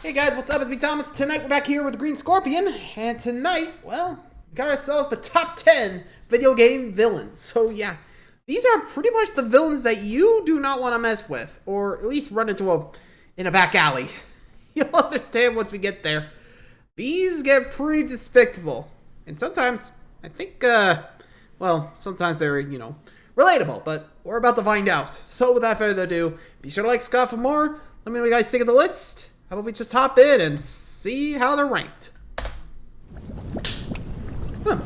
Hey guys, what's up? It's me, Thomas. Tonight we're back here with the Green Scorpion, and tonight, well, we got ourselves the top 10 video game villains. So yeah, these are pretty much the villains that you do not want to mess with, or at least run into in a back alley. You'll understand once we get there. These get pretty despicable, and sometimes, I think, well, sometimes they're, relatable, but we're about to find out. So without further ado, be sure to like, subscribe for more. Let me know what you guys think of the list. How about we just hop in and see how they're ranked? Like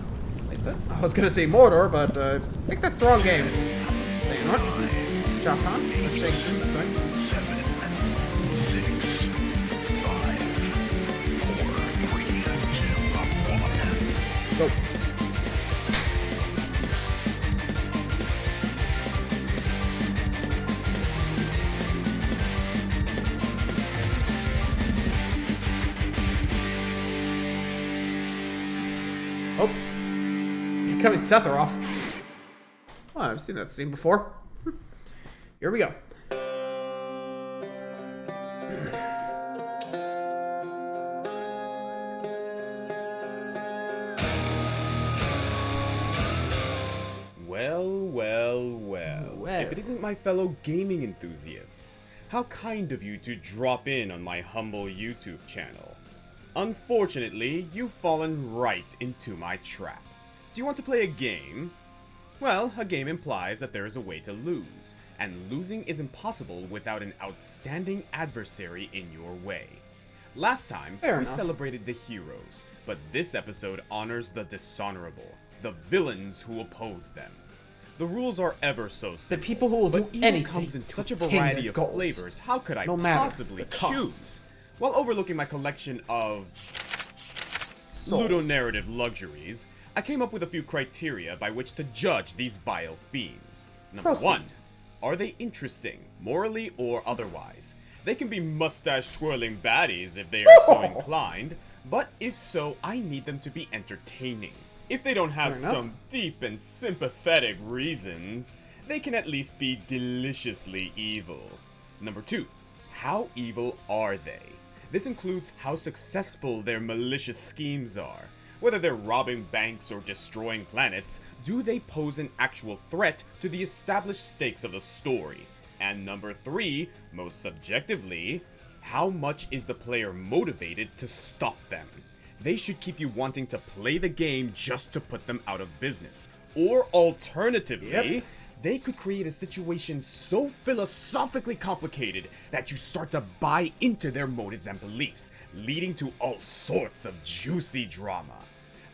I said, I was gonna say Mordor, but I think that's the wrong game. Hey, you know what? Chop on. Let's shake some. Sorry. 7, 6, 5, 4, 3, 2, 1. Go. Oh, becoming Sephiroth. Oh, I've seen that scene before. Here we go. Well. If it isn't my fellow gaming enthusiasts, how kind of you to drop in on my humble YouTube channel. Unfortunately, you've fallen right into my trap. Do you want to play a game? Well, a game implies that there is a way to lose, and losing is impossible without an outstanding adversary in your way. Last time, we celebrated the heroes, but this episode honors the dishonorable, the villains who oppose them. The rules are ever so simple, The people who will do evil anything comes in to such a obtain variety their of goals, flavors, how could I no matter possibly the cost. choose? While overlooking my collection of ludonarrative luxuries, I came up with a few criteria by which to judge these vile fiends. Number Proceed. 1. Are they interesting, morally or otherwise? They can be mustache-twirling baddies if they are so inclined, but if so, I need them to be entertaining. If they don't have Fair enough. some deep and sympathetic reasons, they can at least be deliciously evil. Number 2. How evil are they? This includes how successful their malicious schemes are. Whether they're robbing banks or destroying planets, do they pose an actual threat to the established stakes of the story? And number 3, most subjectively, how much is the player motivated to stop them? They should keep you wanting to play the game just to put them out of business. Or alternatively, they could create a situation so philosophically complicated that you start to buy into their motives and beliefs, leading to all sorts of juicy drama.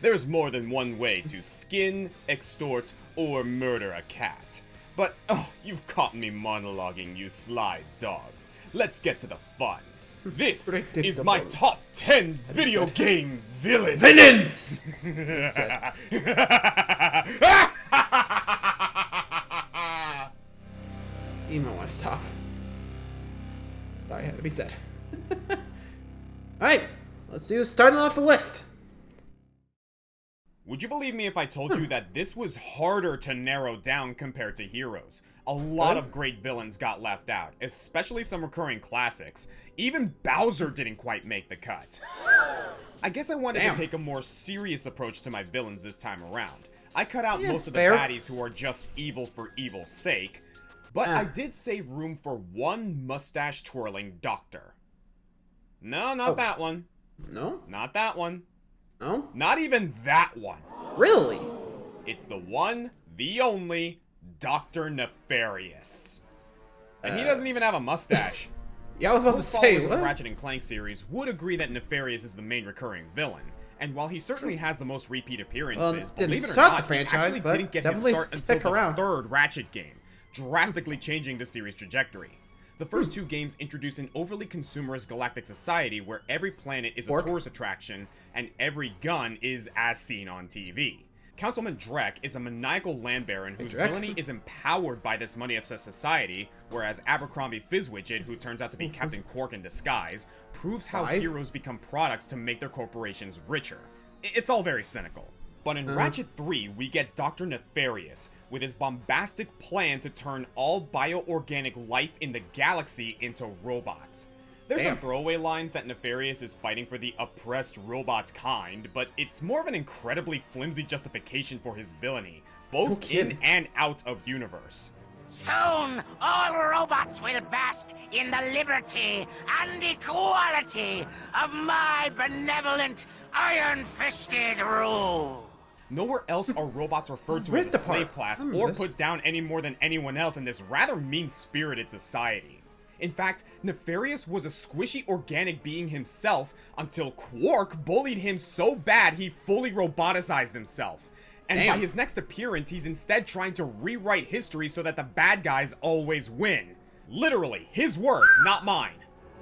There's more than one way to skin, extort, or murder a cat. But, you've caught me monologuing, you sly dogs. Let's get to the fun. This is my top 10 video game villains! Villains! Even want to stop. Sorry, it had to be said. Alright, let's see who's starting off the list. Would you believe me if I told you that this was harder to narrow down compared to Heroes? A lot of great villains got left out, especially some recurring classics. Even Bowser didn't quite make the cut. I guess I wanted to take a more serious approach to my villains this time around. I cut out most of the baddies who are just evil for evil's sake, but I did save room for one mustache-twirling doctor. No, not that one. No? Not that one. No? Not even that one. Really? It's the one, the only, Dr. Nefarious. And he doesn't even have a mustache. Yeah, I was about to Most say, followers of what? the Ratchet & Clank series would agree that Nefarious is the main recurring villain. And while he certainly has the most repeat appearances, didn't believe it or start not, the franchise, he actually but didn't get his definitely start stick until around. the third Ratchet game, drastically changing the series' trajectory. The first two games introduce an overly consumerist galactic society where every planet is a tourist attraction and every gun is as seen on TV. Councilman Drek is a maniacal land baron whose villainy is empowered by this money-obsessed society, whereas Abercrombie Fizzwidget, who turns out to be Captain Quark in disguise, proves how heroes become products to make their corporations richer. It's all very cynical. But in Ratchet 3, we get Dr. Nefarious, with his bombastic plan to turn all bioorganic life in the galaxy into robots. There's some Damn. throwaway lines that Nefarious is fighting for the oppressed robot kind, but it's more of an incredibly flimsy justification for his villainy, No both in kidding. and out of universe. Soon, all robots will bask in the liberty and equality of my benevolent, iron-fisted rule. Nowhere else are robots referred to as a Ripped slave apart. class I remember or this. put down any more than anyone else in this rather mean-spirited society. In fact, Nefarious was a squishy organic being himself until Quark bullied him so bad he fully roboticized himself. And by Damn. his next appearance, he's instead trying to rewrite history so that the bad guys always win. Literally, his words, not mine.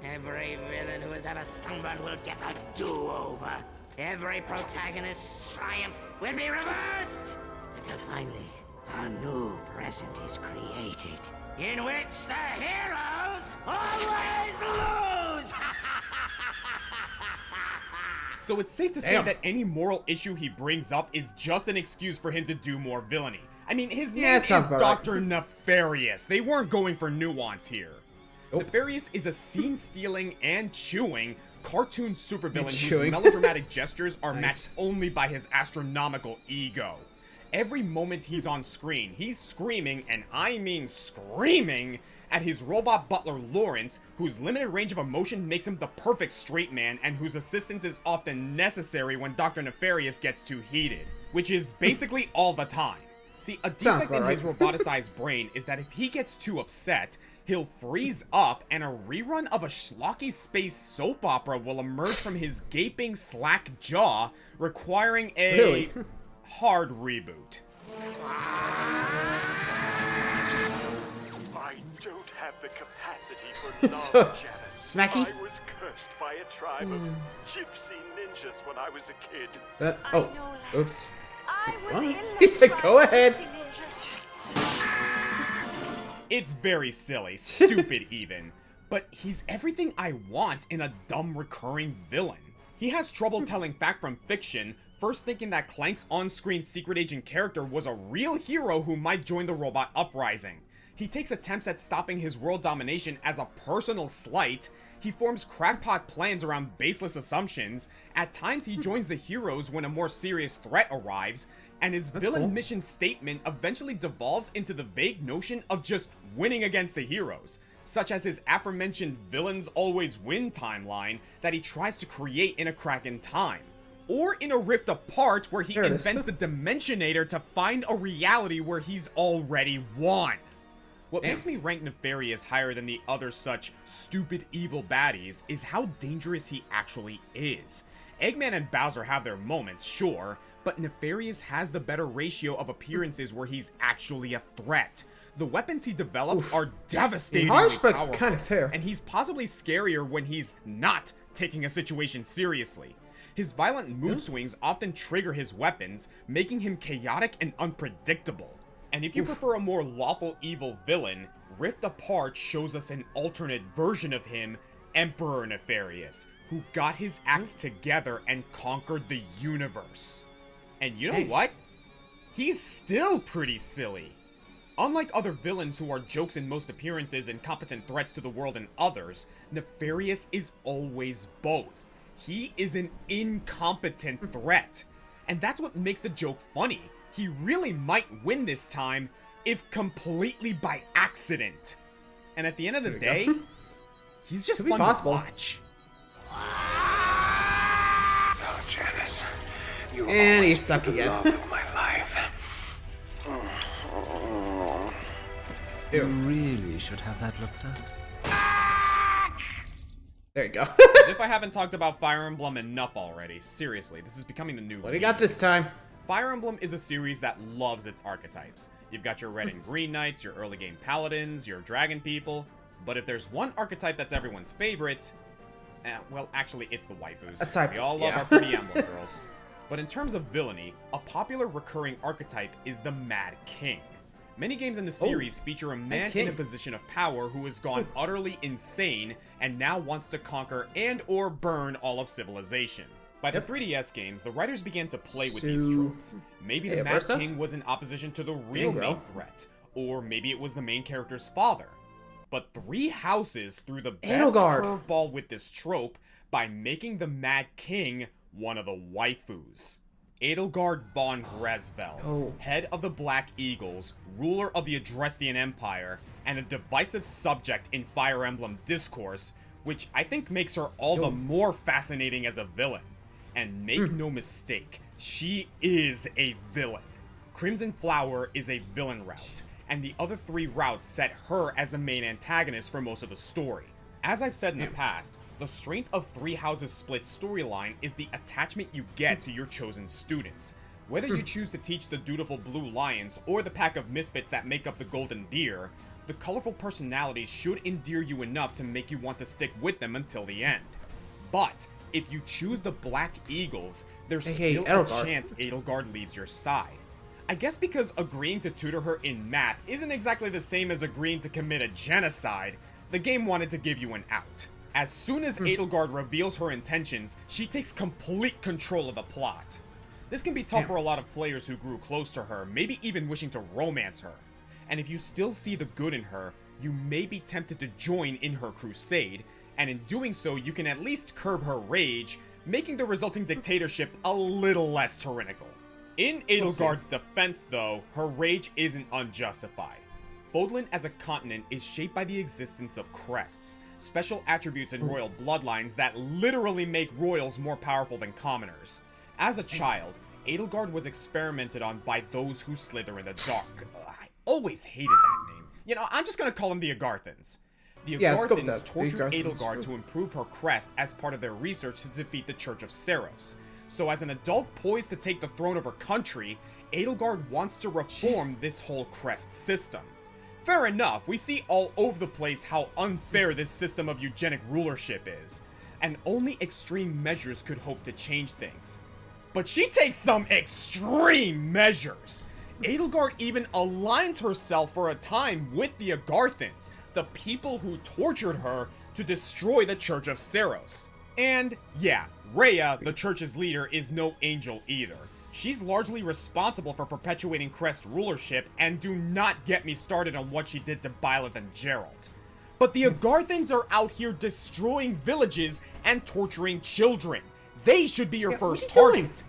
Every villain who has ever stumbled will get a do-over. Every protagonist's triumph will be reversed, until finally, a new present is created, in which the heroes always lose! So it's safe to say Damn. that any moral issue he brings up is just an excuse for him to do more villainy. I mean, his Yeah, name that sounds is about right. Dr. Nefarious. They weren't going for nuance here. Nope. Nefarious is a scene-stealing and chewing cartoon supervillain whose chewing. melodramatic gestures are Nice. matched only by his astronomical ego. Every moment he's on screen, he's screaming, and I mean screaming, at his robot butler Lawrence, whose limited range of emotion makes him the perfect straight man and whose assistance is often necessary when Dr. Nefarious gets too heated, which is basically all the time. See, a Sounds defect in about his right. roboticized brain is that if he gets too upset, he'll freeze up and a rerun of a schlocky space soap opera will emerge from his gaping slack jaw, requiring a Really? hard reboot. I don't have the capacity for knowledge, So, Janice. Smacky? I was cursed by a tribe of gypsy ninjas when I was a kid. Oh, oops. He said, "Go ahead." It's very silly, stupid even, but he's everything I want in a dumb recurring villain. He has trouble telling fact from fiction, first thinking that Clank's on-screen secret agent character was a real hero who might join the robot uprising. He takes attempts at stopping his world domination as a personal slight. He forms crackpot plans around baseless assumptions. At times he joins the heroes when a more serious threat arrives, and his villain cool. mission statement eventually devolves into the vague notion of just winning against the heroes, such as his aforementioned villains always win timeline that he tries to create in A Crack in Time. Or in A Rift Apart, where he There it is. invents the Dimensionator to find a reality where he's already won. What Damn. makes me rank Nefarious higher than the other such stupid evil baddies is how dangerous he actually is. Eggman and Bowser have their moments, sure, but Nefarious has the better ratio of appearances where he's actually a threat. The weapons he develops are devastatingly Harsh, but powerful, kind of fair. and he's possibly scarier when he's not taking a situation seriously. His violent mood swings often trigger his weapons, making him chaotic and unpredictable. And if you prefer a more lawful evil villain, Rift Apart shows us an alternate version of him, Emperor Nefarious, who got his act together and conquered the universe. And you know Hey. what? He's still pretty silly. Unlike other villains who are jokes in most appearances and competent threats to the world and others, Nefarious is always both. He is an incompetent threat. And that's what makes the joke funny. He really might win this time, if completely by accident. And at the end of the There day, you go. he's just Could be fun possible. to watch. Oh, Janice. You And he's stuck again. love of my life. You really should have that looked at. There you go. As if I haven't talked about Fire Emblem enough already. Seriously, this is becoming the new What do you got this time? Fire Emblem is a series that loves its archetypes. You've got your red and green knights, your early game paladins, your dragon people, but if there's one archetype that's everyone's favorite, well, actually, it's the waifus. Aside We from- all love yeah. our pretty emblem girls. But in terms of villainy, a popular recurring archetype is the Mad King. Many games in the series feature a man in King. a position of power who has gone utterly insane and now wants to conquer and or burn all of civilization. By the 3DS games, the writers began to play with these So- tropes. Maybe the Hey, Mad Versa? King was in opposition to the real Gangrel. main threat, or maybe it was the main character's father. but 3 houses threw the best Edelgard. curveball with this trope by making the Mad King one of the waifus. Edelgard von Hresvelg, head of the Black Eagles, ruler of the Adrestian Empire, and a divisive subject in Fire Emblem discourse, which I think makes her all the more fascinating as a villain. And make no mistake, she is a villain. Crimson Flower is a villain route, and the other 3 routes set her as the main antagonist for most of the story. As I've said in the past, the strength of 3 Houses Split storyline is the attachment you get to your chosen students. Whether you choose to teach the dutiful Blue Lions or the pack of misfits that make up the Golden Deer, the colorful personalities should endear you enough to make you want to stick with them until the end. But if you choose the Black Eagles, there's still a chance Edelgard leaves your side. I guess because agreeing to tutor her in math isn't exactly the same as agreeing to commit a genocide, the game wanted to give you an out. As soon as Edelgard reveals her intentions, she takes complete control of the plot. This can be tough for a lot of players who grew close to her, maybe even wishing to romance her. And if you still see the good in her, you may be tempted to join in her crusade, and in doing so you can at least curb her rage, making the resulting dictatorship a little less tyrannical. In Edelgard's defense though, her rage isn't unjustified. Fodlan as a continent is shaped by the existence of crests, special attributes in royal bloodlines that literally make royals more powerful than commoners. As a child, Edelgard was experimented on by those who slither in the dark. I always hated that name. You know, I'm just gonna call them the Agarthans. The Agarthans tortured Edelgard to improve her crest as part of their research to defeat the Church of Seiros. So as an adult poised to take the throne of her country, Edelgard wants to reform this whole crest system. Fair enough, we see all over the place how unfair this system of eugenic rulership is, and only extreme measures could hope to change things. But she takes some extreme measures! Edelgard even aligns herself for a time with the Agarthans, the people who tortured her to destroy the Church of Seiros. And yeah, Rhea, the church's leader, is no angel either. She's largely responsible for perpetuating Crest rulership, and do not get me started on what she did to Byleth and Geralt. But the Agarthans are out here destroying villages and torturing children. They should be your first target.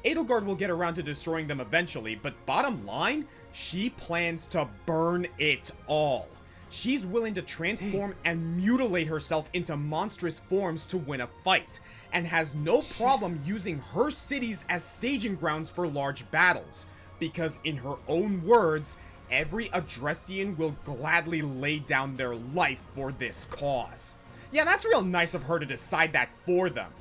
Edelgard will get around to destroying them eventually, but bottom line, she plans to burn it all. She's willing to transform and mutilate herself into monstrous forms to win a fight, and has no problem using her cities as staging grounds for large battles, because in her own words, every Adrestian will gladly lay down their life for this cause. Yeah, that's real nice of her to decide that for them.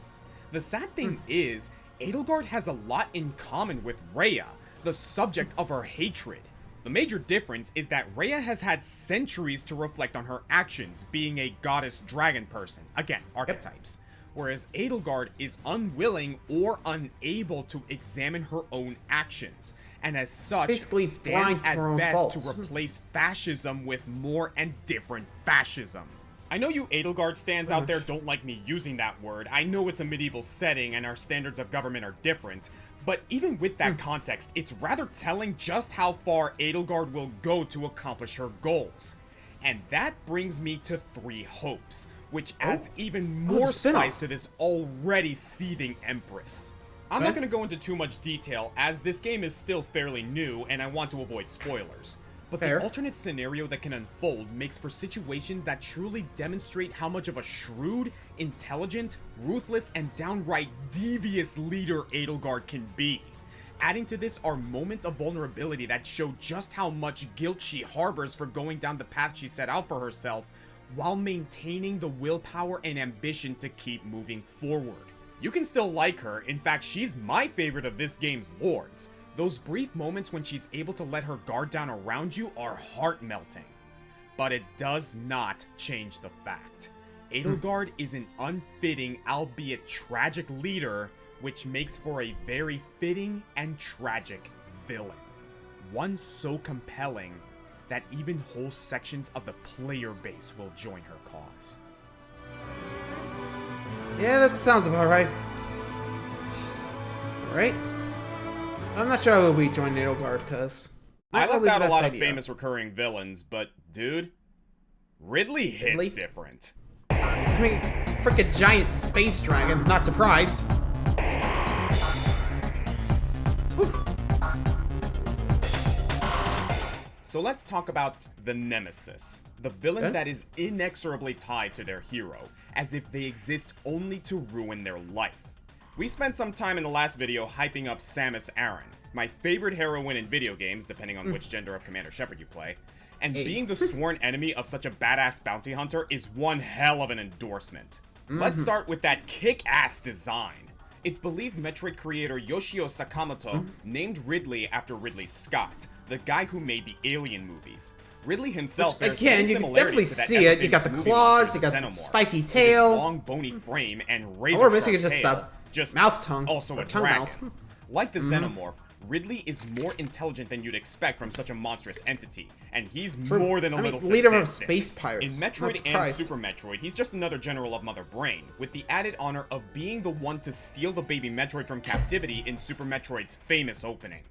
The sad thing is, Edelgard has a lot in common with Rhea, the subject of her hatred. The major difference is that Rhea has had centuries to reflect on her actions, being a goddess dragon person, again, archetypes, whereas Edelgard is unwilling or unable to examine her own actions, and as such, stands at best to replace fascism with more and different fascism. I know you Edelgard stands out there don't like me using that word. I know it's a medieval setting and our standards of government are different, but even with that context, it's rather telling just how far Edelgard will go to accomplish her goals. And that brings me to 3 hopes, which adds even more spice to this already seething Empress. I'm not going to go into too much detail, as this game is still fairly new and I want to avoid spoilers. But the alternate scenario that can unfold makes for situations that truly demonstrate how much of a shrewd, intelligent, ruthless, and downright devious leader Edelgard can be. Adding to this are moments of vulnerability that show just how much guilt she harbors for going down the path she set out for herself, while maintaining the willpower and ambition to keep moving forward. You can still like her, in fact she's my favorite of this game's lords. Those brief moments when she's able to let her guard down around you are heart-melting. But it does not change the fact. Edelgard is an unfitting, albeit tragic leader, which makes for a very fitting and tragic villain. One so compelling that even whole sections of the player base will join her cause. Yeah, that sounds about right. Alright. I'm not sure I will be joining Edelgard, because I left out a lot of famous recurring villains, but dude, Ridley hits Ridley? different. I mean, freaking giant space dragon. Not surprised. Whew. So let's talk about the Nemesis, the villain Okay. that is inexorably tied to their hero, as if they exist only to ruin their life. We spent some time in the last video hyping up Samus Aran, my favorite heroine in video games, depending on which gender of Commander Shepard you play, and being the sworn enemy of such a badass bounty hunter is one hell of an endorsement. Let's start with that kick-ass design. It's believed Metroid creator Yoshio Sakamoto named Ridley after Ridley Scott, the guy who made the Alien movies. Ridley himself bears Again, many you can similarities definitely to that see it. You got the ever-famous movie claws, monster, you got the Xenomorph, spiky with his tail. long bony frame and All razor we're missing is sharp just tail, the just mouth tongue. also or a tongue dragon. mouth. Like the Xenomorph, Ridley is more intelligent than you'd expect from such a monstrous entity, and he's more than a little leader of sadistic. space pirates. In Not Metroid and surprised. Super Metroid, he's just another general of Mother Brain, with the added honor of being the one to steal the baby Metroid from captivity in Super Metroid's famous opening.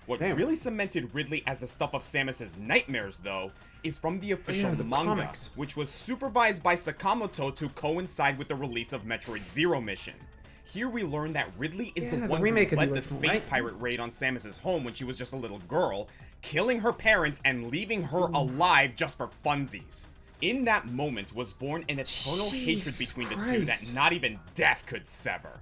What Damn. really cemented Ridley as the stuff of Samus's nightmares, though, is from the official the manga, comics. which was supervised by Sakamoto to coincide with the release of Metroid Zero Mission. Here we learn that Ridley is the Yeah, the one remake who of the led the original, space right? pirate raid on Samus's home when she was just a little girl, killing her parents and leaving her alive just for funsies. In that moment was born an eternal hatred Jesus between the two Christ. that not even death could sever.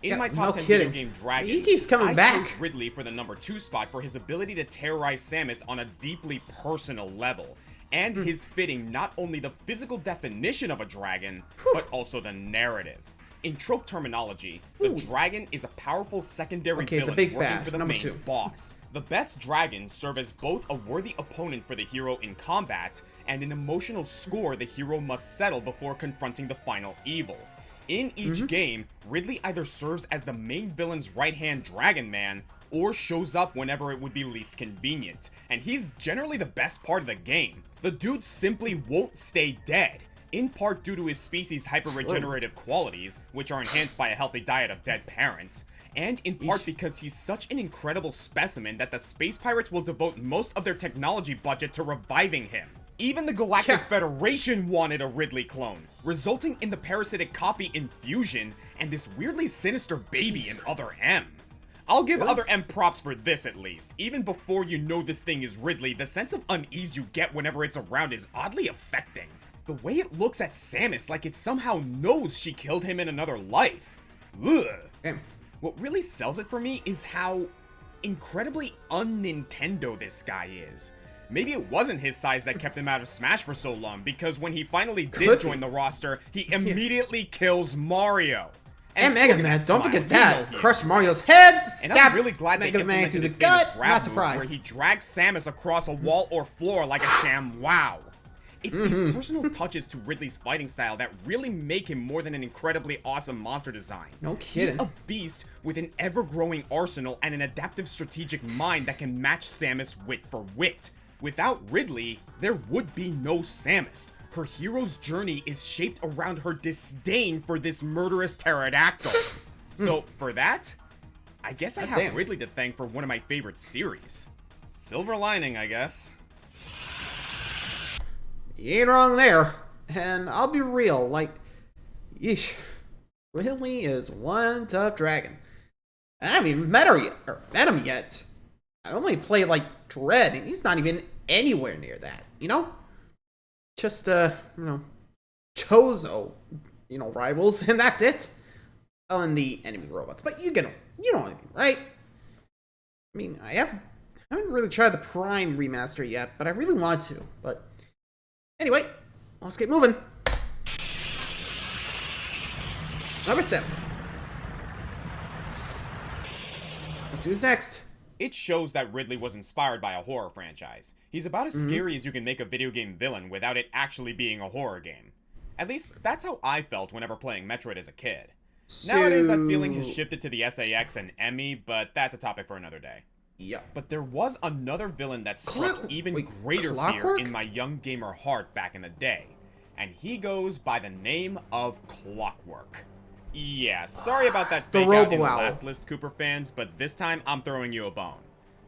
In Yeah, my top no 10 kidding. video game dragons, He keeps coming I back. chose Ridley for the number 2 spot for his ability to terrorize Samus on a deeply personal level, and his fitting not only the physical definition of a dragon, but also the narrative. In trope terminology, the dragon is a powerful secondary Okay, the villain big working bad, for the number main 2. boss. The best dragons serve as both a worthy opponent for the hero in combat, and an emotional score the hero must settle before confronting the final evil. In each game, Ridley either serves as the main villain's right-hand dragon man, or shows up whenever it would be least convenient, and he's generally the best part of the game. The dude simply won't stay dead, in part due to his species' hyper-regenerative qualities, which are enhanced by a healthy diet of dead parents, and in part because he's such an incredible specimen that the space pirates will devote most of their technology budget to reviving him. Even the Galactic Yeah. Federation wanted a Ridley clone, resulting in the parasitic copy Infusion and this weirdly sinister baby in Other M. I'll give Other M props for this at least. Even before you know this thing is Ridley, the sense of unease you get whenever it's around is oddly affecting. The way it looks at Samus like it somehow knows she killed him in another life. Ugh. Damn. What really sells it for me is how incredibly un-Nintendo this guy is. Maybe it wasn't his size that kept him out of Smash for so long, because when he finally did Could join be. the roster, he immediately kills Mario. And Mega look at Man, that don't smile, forget you that. know he Crush is. Mario's head, And stab I'm really glad they Mega Man implemented through the his famous gut. grab Not move surprised. where he drags Samus across a wall or floor like a sham wow. It's these personal touches to Ridley's fighting style that really make him more than an incredibly awesome monster design. No He's kidding. a beast with an ever-growing arsenal and an adaptive strategic mind that can match Samus wit for wit. Without Ridley, there would be no Samus. Her hero's journey is shaped around her disdain for this murderous pterodactyl. So, for that, I guess I have damn. Ridley to thank for one of my favorite series. Silver lining, I guess. You ain't wrong there. And I'll be real, like, yeesh. Ridley is one tough dragon. I haven't even met him yet. I only played, like, Dread, and he's not even anywhere near that, you know? Just, Chozo, rivals, and that's it. Oh, and the enemy robots. But you know what I mean, right? I mean, I haven't really tried the Prime remaster yet, but I really want to. But anyway, let's get moving. Number 7. Let's see who's next. It shows that Ridley was inspired by a horror franchise. He's about as scary as you can make a video game villain without it actually being a horror game. At least, that's how I felt whenever playing Metroid as a kid. Nowadays, that feeling has shifted to the SAX and Emmy, but that's a topic for another day. Yeah. But there was another villain that struck even greater fear Clockwork? in my young gamer heart back in the day. And he goes by the name of Clockwork. Yeah, sorry about that fake out in the Robo-Owl. last list, Cooper fans, but this time I'm throwing you a bone.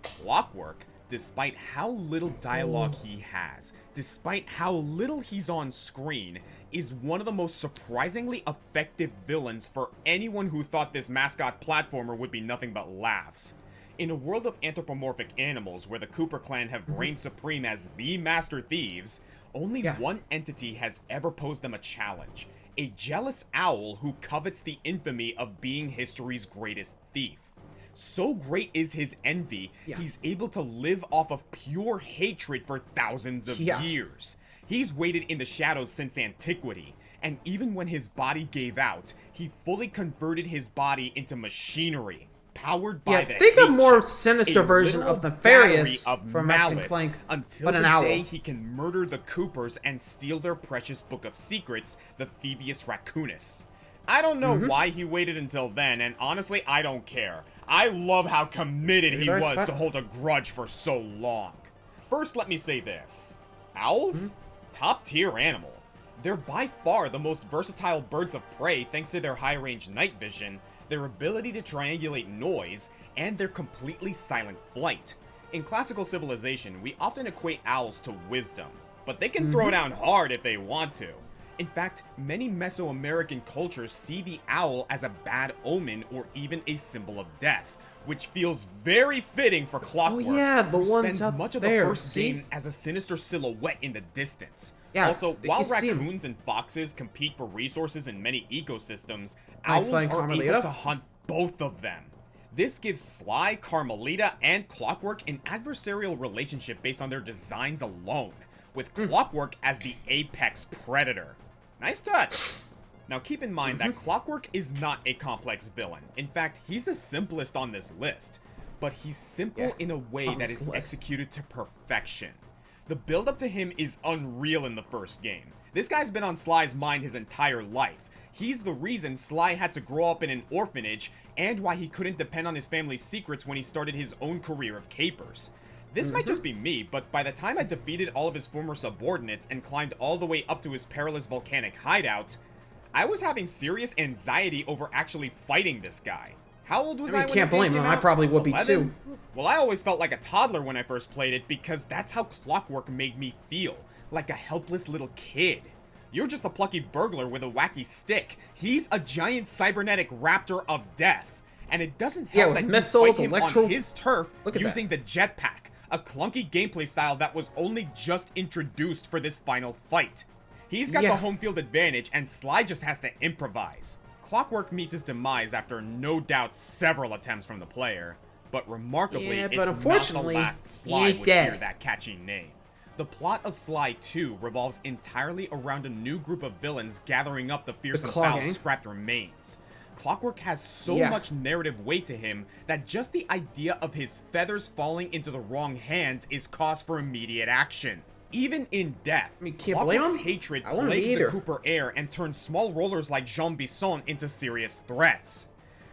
Clockwork, despite how little dialogue he has, despite how little he's on screen, is one of the most surprisingly effective villains for anyone who thought this mascot platformer would be nothing but laughs. In a world of anthropomorphic animals where the Cooper clan have reigned supreme as the master thieves, only one entity has ever posed them a challenge: a jealous owl who covets the infamy of being history's greatest thief. So great is his envy, he's able to live off of pure hatred for thousands of years. He's waited in the shadows since antiquity, and even when his body gave out, he fully converted his body into machinery, powered by the think a more hate-chip, sinister a version literal of Nefarious battery of from Ratchet and malice, Clank, until but an the owl. day he can murder the Coopers and steal their precious book of secrets, the Thievius Raccoonus. I don't know why he waited until then, and honestly, I don't care. I love how committed he was to hold a grudge for so long. First, let me say this. Owls? Top tier animal. They're by far the most versatile birds of prey thanks to their high-range night vision, their ability to triangulate noise, and their completely silent flight. In classical civilization, we often equate owls to wisdom, but they can throw down hard if they want to. In fact, many Mesoamerican cultures see the owl as a bad omen or even a symbol of death, which feels very fitting for Clockwork, who spends much of the first game as a sinister silhouette in the distance. Also, while raccoons and foxes compete for resources in many ecosystems, owls are able to hunt both of them. This gives Sly, Carmelita, and Clockwork an adversarial relationship based on their designs alone, with Clockwork as the apex predator. Nice touch! Now keep in mind that Clockwork is not a complex villain. In fact, he's the simplest on this list. But he's simple in a way that is executed to perfection. The build up to him is unreal in the first game. This guy's been on Sly's mind his entire life. He's the reason Sly had to grow up in an orphanage, and why he couldn't depend on his family's secrets when he started his own career of capers. This might just be me, but by the time I defeated all of his former subordinates and climbed all the way up to his perilous volcanic hideout, I was having serious anxiety over actually fighting this guy. How old was I when can't blame him. I probably would be too. Well, I always felt like a toddler when I first played it because that's how Clockwork made me feel, like a helpless little kid. You're just a plucky burglar with a wacky stick. He's a giant cybernetic raptor of death. And it doesn't help that you fight him on his turf using the jetpack, a clunky gameplay style that was only just introduced for this final fight. He's got the home field advantage, and Sly just has to improvise. Clockwork meets his demise after no doubt several attempts from the player, but remarkably, it's not the last Sly would hear that catchy name. The plot of Sly 2 revolves entirely around a new group of villains gathering up the fierce and foul scrapped remains. Clockwork has so much narrative weight to him that just the idea of his feathers falling into the wrong hands is cause for immediate action. Even in death, Clockwork's hatred plagues the Cooper air and turns small rollers like Jean Bisson into serious threats.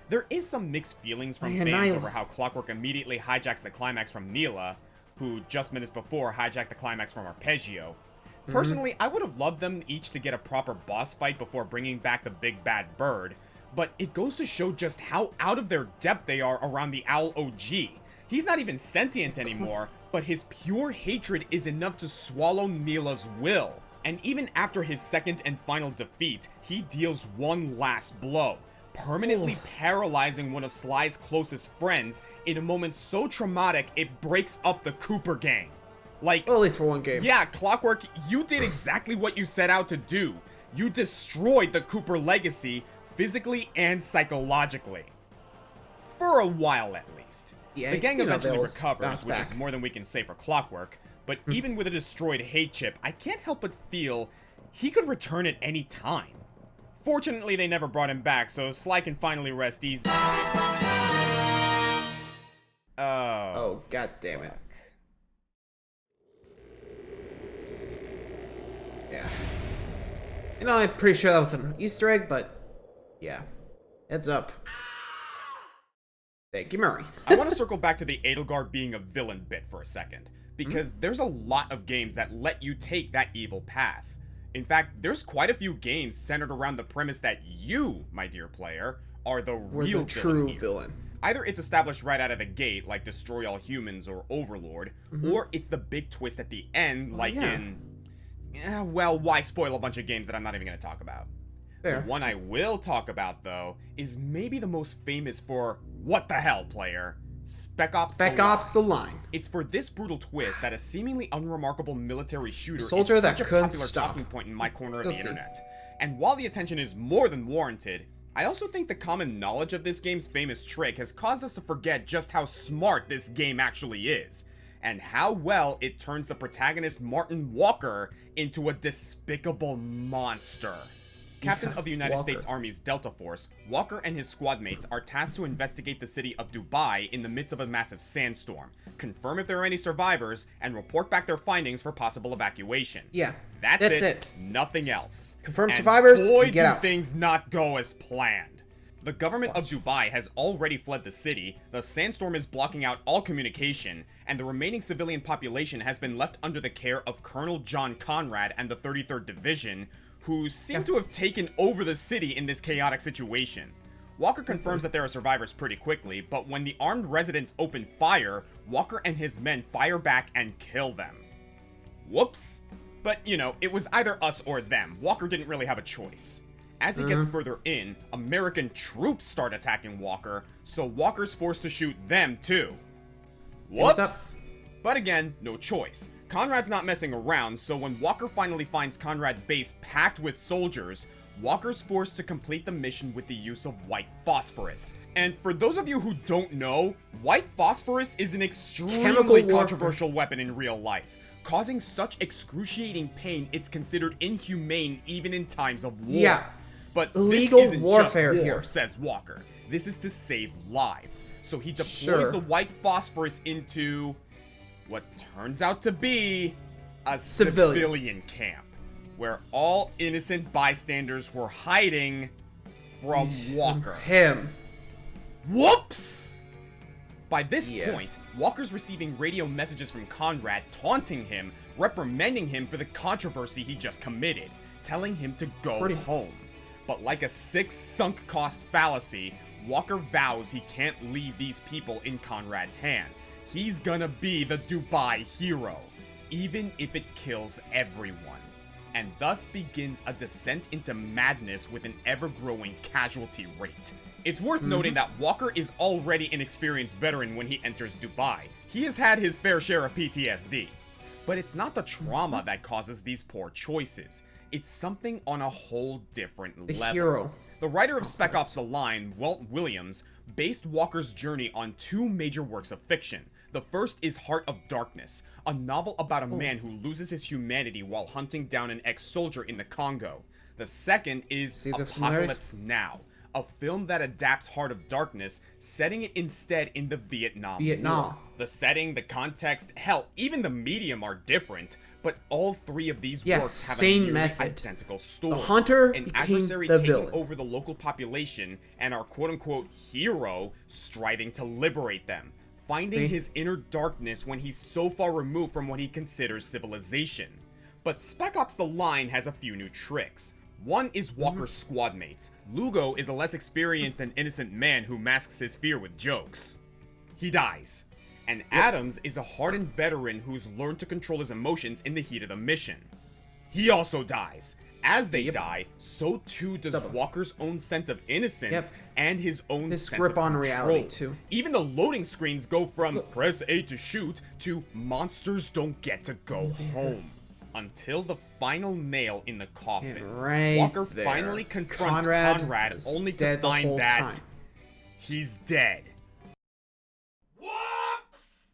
There is some mixed feelings from fans over how Clockwork immediately hijacks the climax from Neela, who just minutes before hijacked the climax from Arpeggio. Personally, I would have loved them each to get a proper boss fight before bringing back the big bad bird, but it goes to show just how out of their depth they are around the Owl OG. He's not even sentient anymore, but his pure hatred is enough to swallow Neela's will. And even after his second and final defeat, he deals one last blow, permanently paralyzing one of Sly's closest friends in a moment so traumatic it breaks up the Cooper gang. Like, well, at least for one game. Yeah, Clockwork, you did exactly what you set out to do. You destroyed the Cooper legacy, physically and psychologically. For a while, at least. Yeah, the gang eventually recovers, which is more than we can say for Clockwork, but even with a destroyed hate chip, I can't help but feel he could return at any time. Fortunately, they never brought him back, so Sly can finally rest easy. Oh, god damn it. Yeah. You know, I'm pretty sure that was an Easter egg, but yeah. Heads up. Thank you, Murray. I want to circle back to the Edelgard being a villain bit for a second, because there's a lot of games that let you take that evil path. In fact, there's quite a few games centered around the premise that you, my dear player, are the real true villain. Either it's established right out of the gate, like destroy all humans or Overlord, or it's the big twist at the end, like in... well, why spoil a bunch of games that I'm not even going to talk about? Fair. The one I will talk about, though, is maybe the most famous for what the hell player, Spec Ops The Line. It's for this brutal twist that a seemingly unremarkable military shooter Soldier is that such a couldn't popular stop. talking point in my corner of You'll the see. internet. And while the attention is more than warranted, I also think the common knowledge of this game's famous trick has caused us to forget just how smart this game actually is, and how well it turns the protagonist Martin Walker into a despicable monster. Captain of the United Walker. States Army's Delta Force, Walker and his squad mates are tasked to investigate the city of Dubai in the midst of a massive sandstorm, confirm if there are any survivors, and report back their findings for possible evacuation. Yeah. That's it. Nothing else. Confirm And survivors, boy, and get do out. things not go as planned. The government of Dubai has already fled the city, the sandstorm is blocking out all communication, and the remaining civilian population has been left under the care of Colonel John Conrad and the 33rd Division, who seem to have taken over the city in this chaotic situation. Walker confirms that there are survivors pretty quickly, but when the armed residents open fire, Walker and his men fire back and kill them. Whoops. But, you know, it was either us or them. Walker didn't really have a choice. As he gets further in, American troops start attacking Walker, so Walker's forced to shoot them too. Whoops! But again, no choice. Conrad's not messing around, so when Walker finally finds Conrad's base packed with soldiers, Walker's forced to complete the mission with the use of white phosphorus. And for those of you who don't know, white phosphorus is an extremely warfare. controversial weapon in real life, causing such excruciating pain it's considered inhumane even in times of war. Yeah. But Illegal this isn't warfare just war, here. says Walker. This is to save lives. So he deploys Sure. the white phosphorus into what turns out to be a civilian camp, where all innocent bystanders were hiding from Walker. Him. Whoops! By this Yeah. point, Walker's receiving radio messages from Conrad taunting him, reprimanding him for the controversy he just committed, telling him to go home. But like a sick sunk cost fallacy, Walker vows he can't leave these people in Conrad's hands. He's gonna be the Dubai hero, even if it kills everyone. And thus begins a descent into madness with an ever-growing casualty rate. It's worth noting that Walker is already an experienced veteran when he enters Dubai. He has had his fair share of PTSD. But it's not the trauma that causes these poor choices. It's something on a whole different level. Hero. The writer of Spec Ops The Line, Walt Williams, based Walker's journey on two major works of fiction. The first is Heart of Darkness, a novel about a man who loses his humanity while hunting down an ex-soldier in the Congo. The second is the Apocalypse Now, a film that adapts Heart of Darkness, setting it instead in the Vietnam War. The setting, the context, hell, even the medium are different, but all three of these works have a nearly identical story. The hunter An became adversary the taking villain. over the local population and our quote-unquote hero striving to liberate them, finding his inner darkness when he's so far removed from what he considers civilization. But Spec Ops The Line has a few new tricks. One is Walker's squad mates. Lugo is a less experienced and innocent man who masks his fear with jokes. He dies. And Adams is a hardened veteran who's learned to control his emotions in the heat of the mission. He also dies. As they die, so too does Walker's own sense of innocence and his own sense grip of on control. reality too. Even the loading screens go from press A to shoot to monsters don't get to go home. Until the final nail in the coffin. Walker finally confronts Conrad only to find that he's dead. Whoops!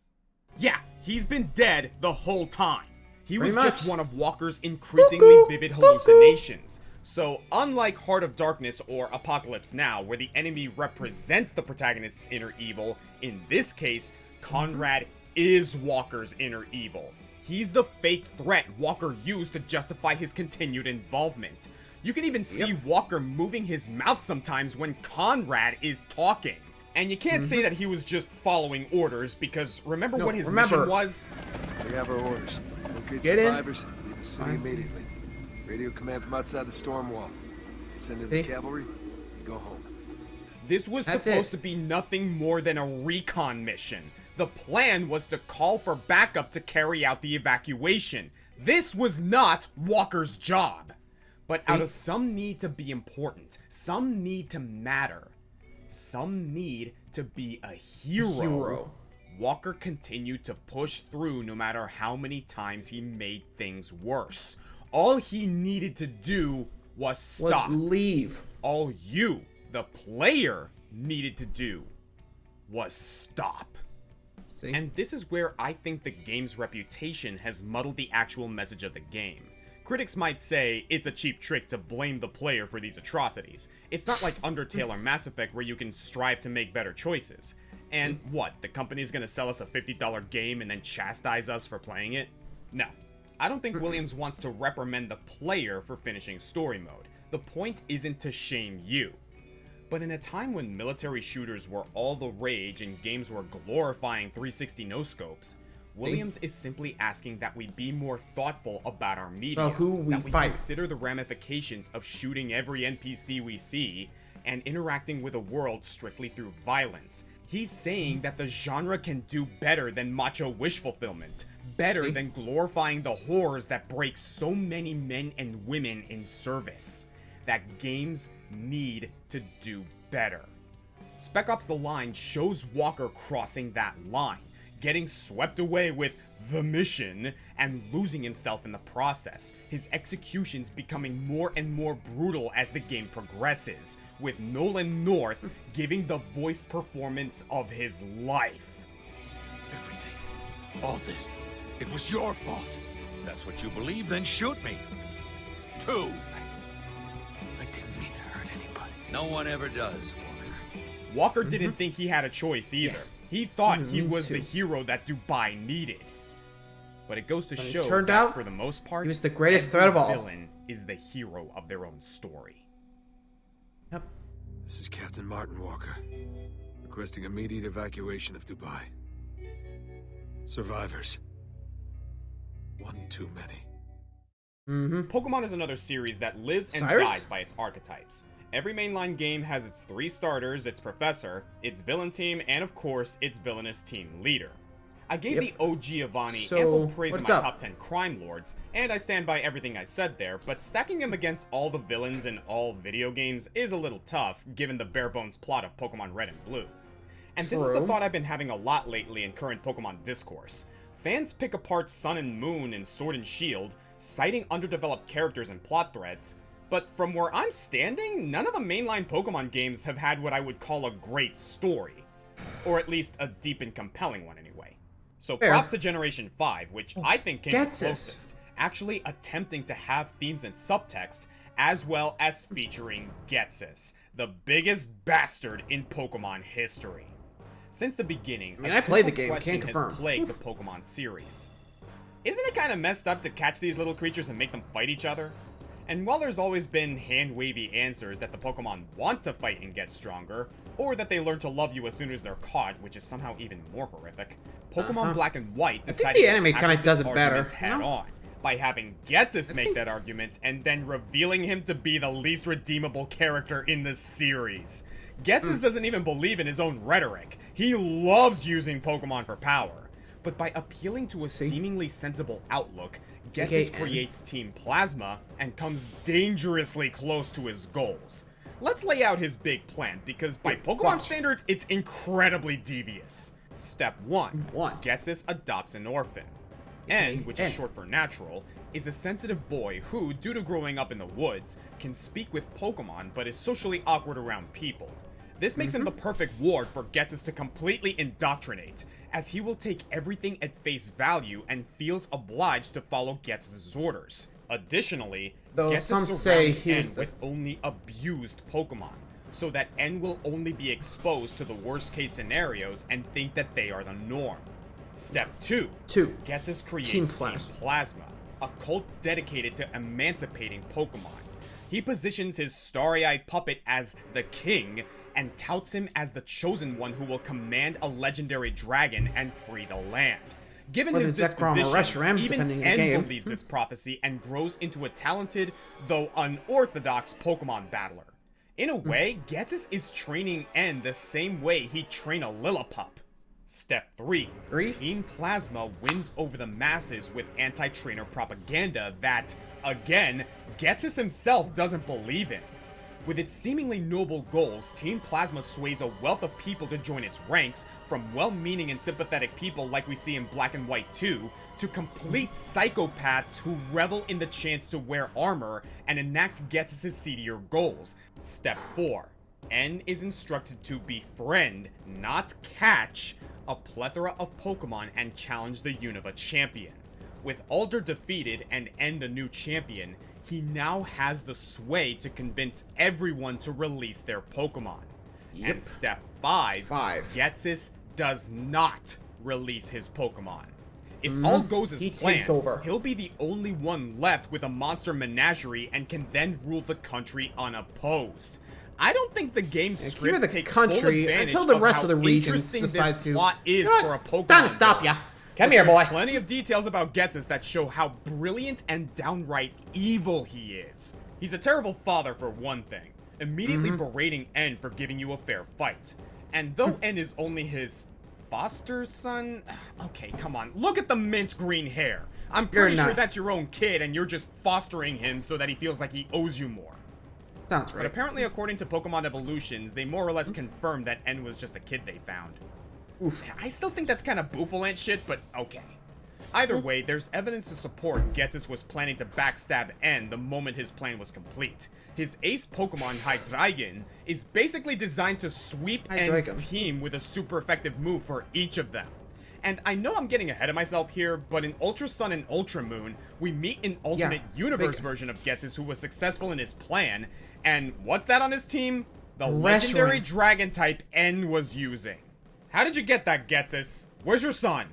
Yeah, he's been dead the whole time. He was just one of Walker's increasingly vivid hallucinations. So, unlike Heart of Darkness or Apocalypse Now, where the enemy represents the protagonist's inner evil, in this case, Conrad is Walker's inner evil. He's the fake threat Walker used to justify his continued involvement. You can even see Walker moving his mouth sometimes when Conrad is talking. And you can't say that he was just following orders, because remember what his mission was? We have our orders. Locate survivors, leave the city immediately. Radio command from outside the storm wall. Send in the cavalry, and go home. This was supposed to be nothing more than a recon mission. The plan was to call for backup to carry out the evacuation. This was not Walker's job. But out of some need to be important, some need to matter, some need to be a hero, Walker continued to push through no matter how many times he made things worse. All he needed to do was stop. Leave. All you, the player, needed to do was stop. See? And this is where I think the game's reputation has muddled the actual message of the game. Critics might say it's a cheap trick to blame the player for these atrocities. It's not like Undertale or Mass Effect where you can strive to make better choices. And what, the company's gonna sell us a $50 game and then chastise us for playing it? No. I don't think Williams wants to reprimand the player for finishing story mode. The point isn't to shame you. But in a time when military shooters were all the rage and games were glorifying 360 no-scopes, Williams is simply asking that we be more thoughtful about our media, that we consider the ramifications of shooting every NPC we see and interacting with a world strictly through violence. He's saying that the genre can do better than macho wish fulfillment, better than glorifying the horrors that break so many men and women in service. That games need to do better. Spec Ops: The Line shows Walker crossing that line, getting swept away with the mission and losing himself in the process, his executions becoming more and more brutal as the game progresses, with Nolan North giving the voice performance of his life. Everything. All this. It was your fault. That's what you believe, then shoot me. 2. I didn't mean to hurt anybody. No one ever does, Walker. Walker didn't think he had a choice either. He thought he was the hero that Dubai needed. But it goes to show that for the most part, he was the greatest threat of all. Villain is the hero of their own story. Yep. This is Captain Martin Walker, requesting immediate evacuation of Dubai. Survivors. One too many. Pokemon is another series that lives and dies by its archetypes. Every mainline game has its 3 starters, its professor, its villain team, and of course, its villainous team leader. I gave the OG Giovanni ample praise in my top 10 crime lords, and I stand by everything I said there, but stacking him against all the villains in all video games is a little tough, given the bare-bones plot of Pokemon Red and Blue. And this is the thought I've been having a lot lately in current Pokemon discourse. Fans pick apart Sun and Moon and Sword and Shield, citing underdeveloped characters and plot threads, but from where I'm standing, none of the mainline Pokemon games have had what I would call a great story. Or at least a deep and compelling one anyway. So props to Generation 5, which I think came the closest, actually attempting to have themes and subtext, as well as featuring Ghetsis, the biggest bastard in Pokemon history. Since the beginning, I played the game, can't confirm. Has plagued the Pokemon series. Isn't it kind of messed up to catch these little creatures and make them fight each other? And while there's always been hand-wavy answers that the Pokemon want to fight and get stronger, or that they learn to love you as soon as they're caught, which is somehow even more horrific, Pokemon Black and White decided the anime kind of does it better head on by having Ghetsis make that argument and then revealing him to be the least redeemable character in the series. Ghetsis doesn't even believe in his own rhetoric. He loves using Pokemon for power. But by appealing to a seemingly sensible outlook, Ghetsis creates Team Plasma and comes dangerously close to his goals. Let's lay out his big plan, because by Pokemon standards, it's incredibly devious. Step 1. Ghetsis adopts an orphan. N, which is short for natural, is a sensitive boy who, due to growing up in the woods, can speak with Pokemon but is socially awkward around people. This makes him the perfect ward for Ghetsis to completely indoctrinate, as he will take everything at face value and feels obliged to follow Ghetsis' orders. Additionally, Ghetsis surrounds N with only abused Pokemon, so that N will only be exposed to the worst case scenarios and think that they are the norm. Step 2. Ghetsis creates Team Plasma, a cult dedicated to emancipating Pokemon. He positions his starry-eyed puppet as the king, and touts him as the chosen one who will command a legendary dragon and free the land. Given his disposition, even N believes this prophecy and grows into a talented, though unorthodox, Pokemon battler. In a way, Ghetsis is training N the same way he'd train a Lillipup. Step 3. Team Plasma wins over the masses with anti-trainer propaganda that, again, Ghetsis himself doesn't believe in. With its seemingly noble goals, Team Plasma sways a wealth of people to join its ranks, from well-meaning and sympathetic people like we see in Black and White 2, to complete psychopaths who revel in the chance to wear armor and enact Ghetsis' seedier goals. Step 4. N is instructed to befriend, not catch, a plethora of Pokemon and challenge the Unova champion. With Alder defeated and N the new champion, he now has the sway to convince everyone to release their Pokemon. Yep. And step 5, Ghetsis does not release his Pokemon. If all goes as planned, he'll be the only one left with a monster menagerie and can then rule the country unopposed. I don't think the game's script takes full advantage until the rest of the regions interesting decide this to plot is for a Pokemon. Time to stop ya. Come here, boy. There's plenty of details about Ghetsis that show how brilliant and downright evil he is. He's a terrible father for one thing, immediately berating N for giving you a fair fight. And though N is only his foster son, okay, come on, look at the mint green hair. I'm pretty sure that's your own kid and you're just fostering him so that he feels like he owes you more. Sounds right. But apparently, according to Pokemon Evolutions, they more or less confirmed that N was just a kid they found. Oof. I still think that's kind of boofant shit, but okay. Either way, there's evidence to support Ghetsis was planning to backstab N the moment his plan was complete. His ace Pokemon, Hydreigon, is basically designed to sweep N's team with a super effective move for each of them. And I know I'm getting ahead of myself here, but in Ultra Sun and Ultra Moon, we meet an alternate universe version of Ghetsis who was successful in his plan, and what's that on his team? The legendary dragon type N was using. How did you get that, Ghetsis? Where's your son?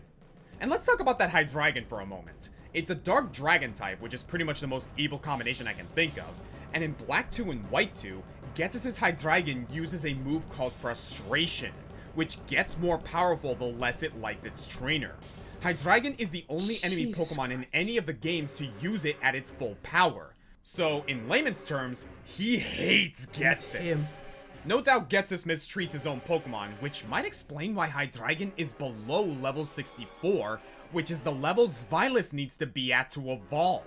And let's talk about that Hydreigon for a moment. It's a dark dragon type, which is pretty much the most evil combination I can think of. And in Black 2 and White 2, Ghetsis' Hydreigon uses a move called Frustration, which gets more powerful the less it likes its trainer. Hydreigon is the only enemy Pokemon in any of the games to use it at its full power. So, in layman's terms, he hates Ghetsis. No doubt Ghetsis mistreats his own Pokemon, which might explain why Hydreigon is below level 64, which is the level Xylus needs to be at to evolve.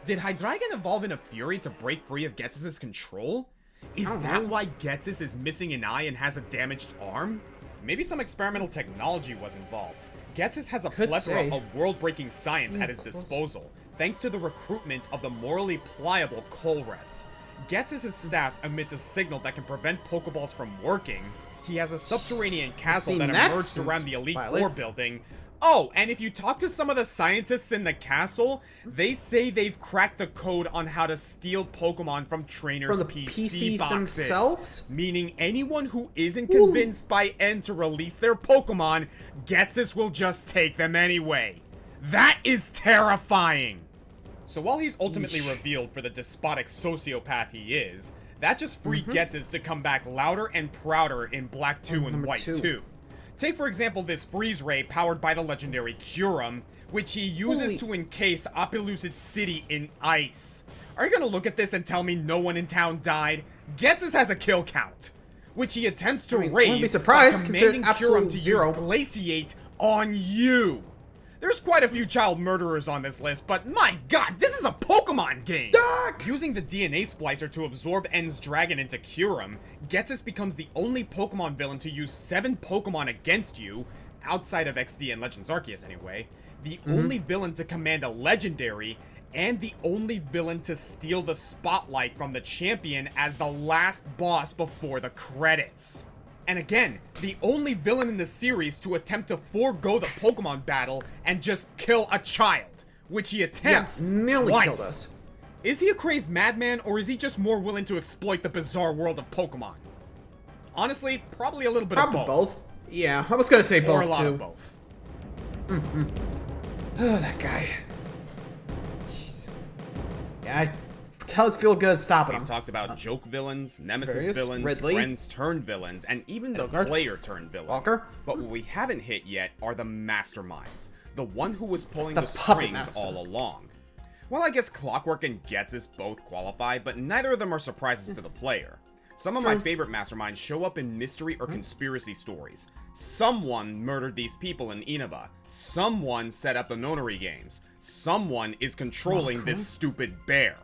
Did Hydreigon evolve in a fury to break free of Ghetsis' control? Is that why Ghetsis is missing an eye and has a damaged arm? Maybe some experimental technology was involved. Ghetsis has a plethora of world-breaking science at his disposal, thanks to the recruitment of the morally pliable Colress. Ghetsis' staff emits a signal that can prevent Pokeballs from working. He has a subterranean castle that emerged around the Elite Four building. Oh, and if you talk to some of the scientists in the castle, they say they've cracked the code on how to steal Pokemon from trainers' PC boxes. Themselves? Meaning anyone who isn't convinced by N to release their Pokemon, Ghetsis will just take them anyway. That is terrifying! So while he's ultimately revealed for the despotic sociopath he is, that just freed Ghetsis to come back louder and prouder in Black 2 and White 2. Take for example this Freeze Ray powered by the legendary Kyurem, which he uses to encase Opelucid City in ice. Are you gonna look at this and tell me no one in town died? Ghetsis has a kill count, which he attempts to raise by commanding Kyurem to use Glaciate on you. There's quite a few child murderers on this list, but my god, this is a Pokemon game! Using the DNA splicer to absorb N's dragon into Kyurem, Ghetsis becomes the only Pokemon villain to use 7 Pokemon against you, outside of XD and Legends Arceus anyway, the only villain to command a legendary, and the only villain to steal the spotlight from the champion as the last boss before the credits. And again, the only villain in the series to attempt to forego the Pokemon battle and just kill a child, which he attempts twice. Is he a crazed madman, or is he just more willing to exploit the bizarre world of Pokemon? Honestly, probably a little bit of both. Yeah, I was gonna say both, or a lot of both. Oh, that guy. Jeez. Yeah, it feel good stopping him. We've talked about joke villains, nemesis villains, Ridley, friends turn villains, and even the player turn villain. Walker. But what we haven't hit yet are the masterminds, the one who was pulling the strings all along. Well, I guess Clockwork and Ghetsis both qualify, but neither of them are surprises to the player. Some of my favorite masterminds show up in mystery or conspiracy stories. Someone murdered these people in Inaba. Someone set up the Nonary games. Someone is controlling this stupid bear.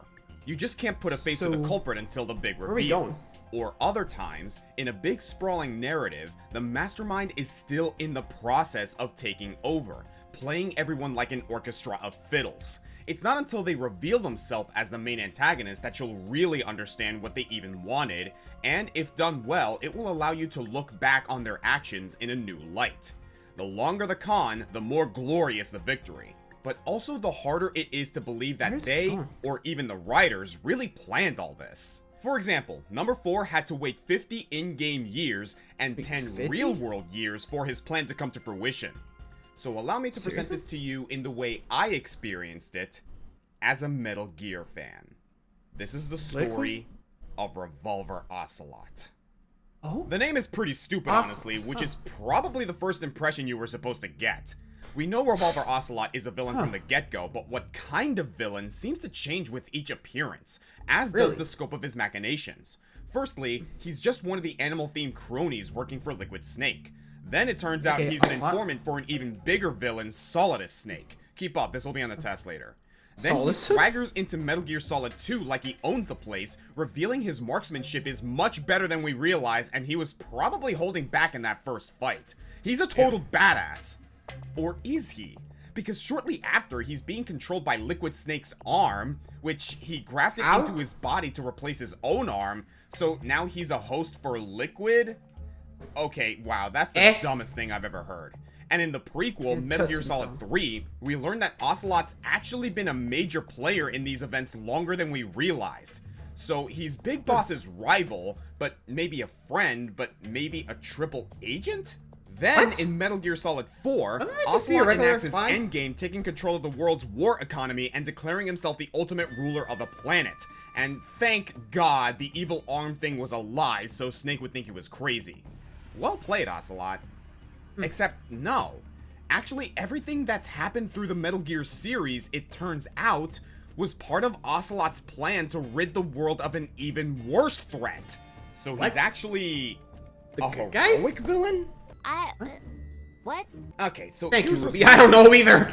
You just can't put a face to the culprit until the big reveal. Where are we going? Or other times, in a big sprawling narrative, the mastermind is still in the process of taking over, playing everyone like an orchestra of fiddles. It's not until they reveal themselves as the main antagonist that you'll really understand what they even wanted, and if done well, it will allow you to look back on their actions in a new light. The longer the con, the more glorious the victory. But also the harder it is to believe that they, or even the writers, really planned all this. For example, number 4 had to wait 50 in-game years and 10 real-world years for his plan to come to fruition. So allow me to present this to you in the way I experienced it as a Metal Gear fan. This is the story of Revolver Ocelot. Oh? The name is pretty stupid, honestly, which is probably the first impression you were supposed to get. We know Revolver Ocelot is a villain from the get-go, but what kind of villain seems to change with each appearance, as does the scope of his machinations. Firstly, he's just one of the animal-themed cronies working for Liquid Snake. Then it turns out he's an informant for an even bigger villain, Solidus Snake. Keep up, this will be on the test later. Then he swaggers into Metal Gear Solid 2 like he owns the place, revealing his marksmanship is much better than we realized, and he was probably holding back in that first fight. He's a total badass. Or is he? Because shortly after, he's being controlled by Liquid Snake's arm, which he grafted into his body to replace his own arm, so now he's a host for Liquid? Okay, wow, that's the dumbest thing I've ever heard. And in the prequel, Metal Gear Solid 3, we learned that Ocelot's actually been a major player in these events longer than we realized. So he's Big Boss's rival, but maybe a friend, but maybe a triple agent? Then, in Metal Gear Solid 4, Ocelot enacts his endgame, taking control of the world's war economy and declaring himself the ultimate ruler of the planet. And thank God the evil arm thing was a lie, so Snake would think he was crazy. Well played, Ocelot. Except, no. Actually, everything that's happened through the Metal Gear series, it turns out, was part of Ocelot's plan to rid the world of an even worse threat. So he's actually a heroic villain? What? Okay, so I don't know either.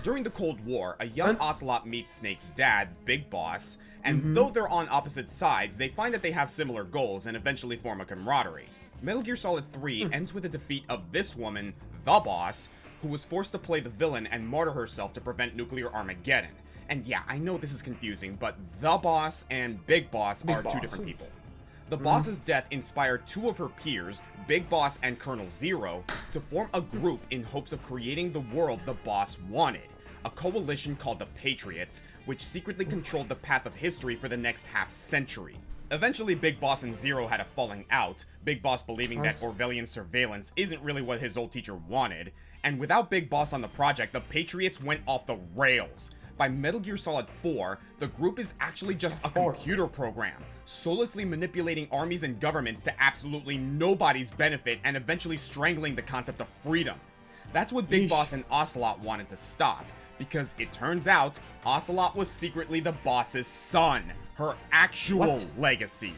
During the Cold War, a young Ocelot meets Snake's dad, Big Boss, and though they're on opposite sides, they find that they have similar goals and eventually form a camaraderie. Metal Gear Solid 3 ends with the defeat of this woman, the Boss, who was forced to play the villain and martyr herself to prevent nuclear Armageddon. And yeah, I know this is confusing, but the Boss and Big Boss are two different people. The Boss's death inspired two of her peers, Big Boss and Colonel Zero, to form a group in hopes of creating the world the Boss wanted, a coalition called the Patriots, which secretly controlled the path of history for the next half-century. Eventually, Big Boss and Zero had a falling out, Big Boss believing that Orwellian surveillance isn't really what his old teacher wanted, and without Big Boss on the project, the Patriots went off the rails. By Metal Gear Solid 4, the group is actually just a computer program, soullessly manipulating armies and governments to absolutely nobody's benefit and eventually strangling the concept of freedom. That's what Big Boss and Ocelot wanted to stop, because it turns out Ocelot was secretly the Boss's son, her actual legacy.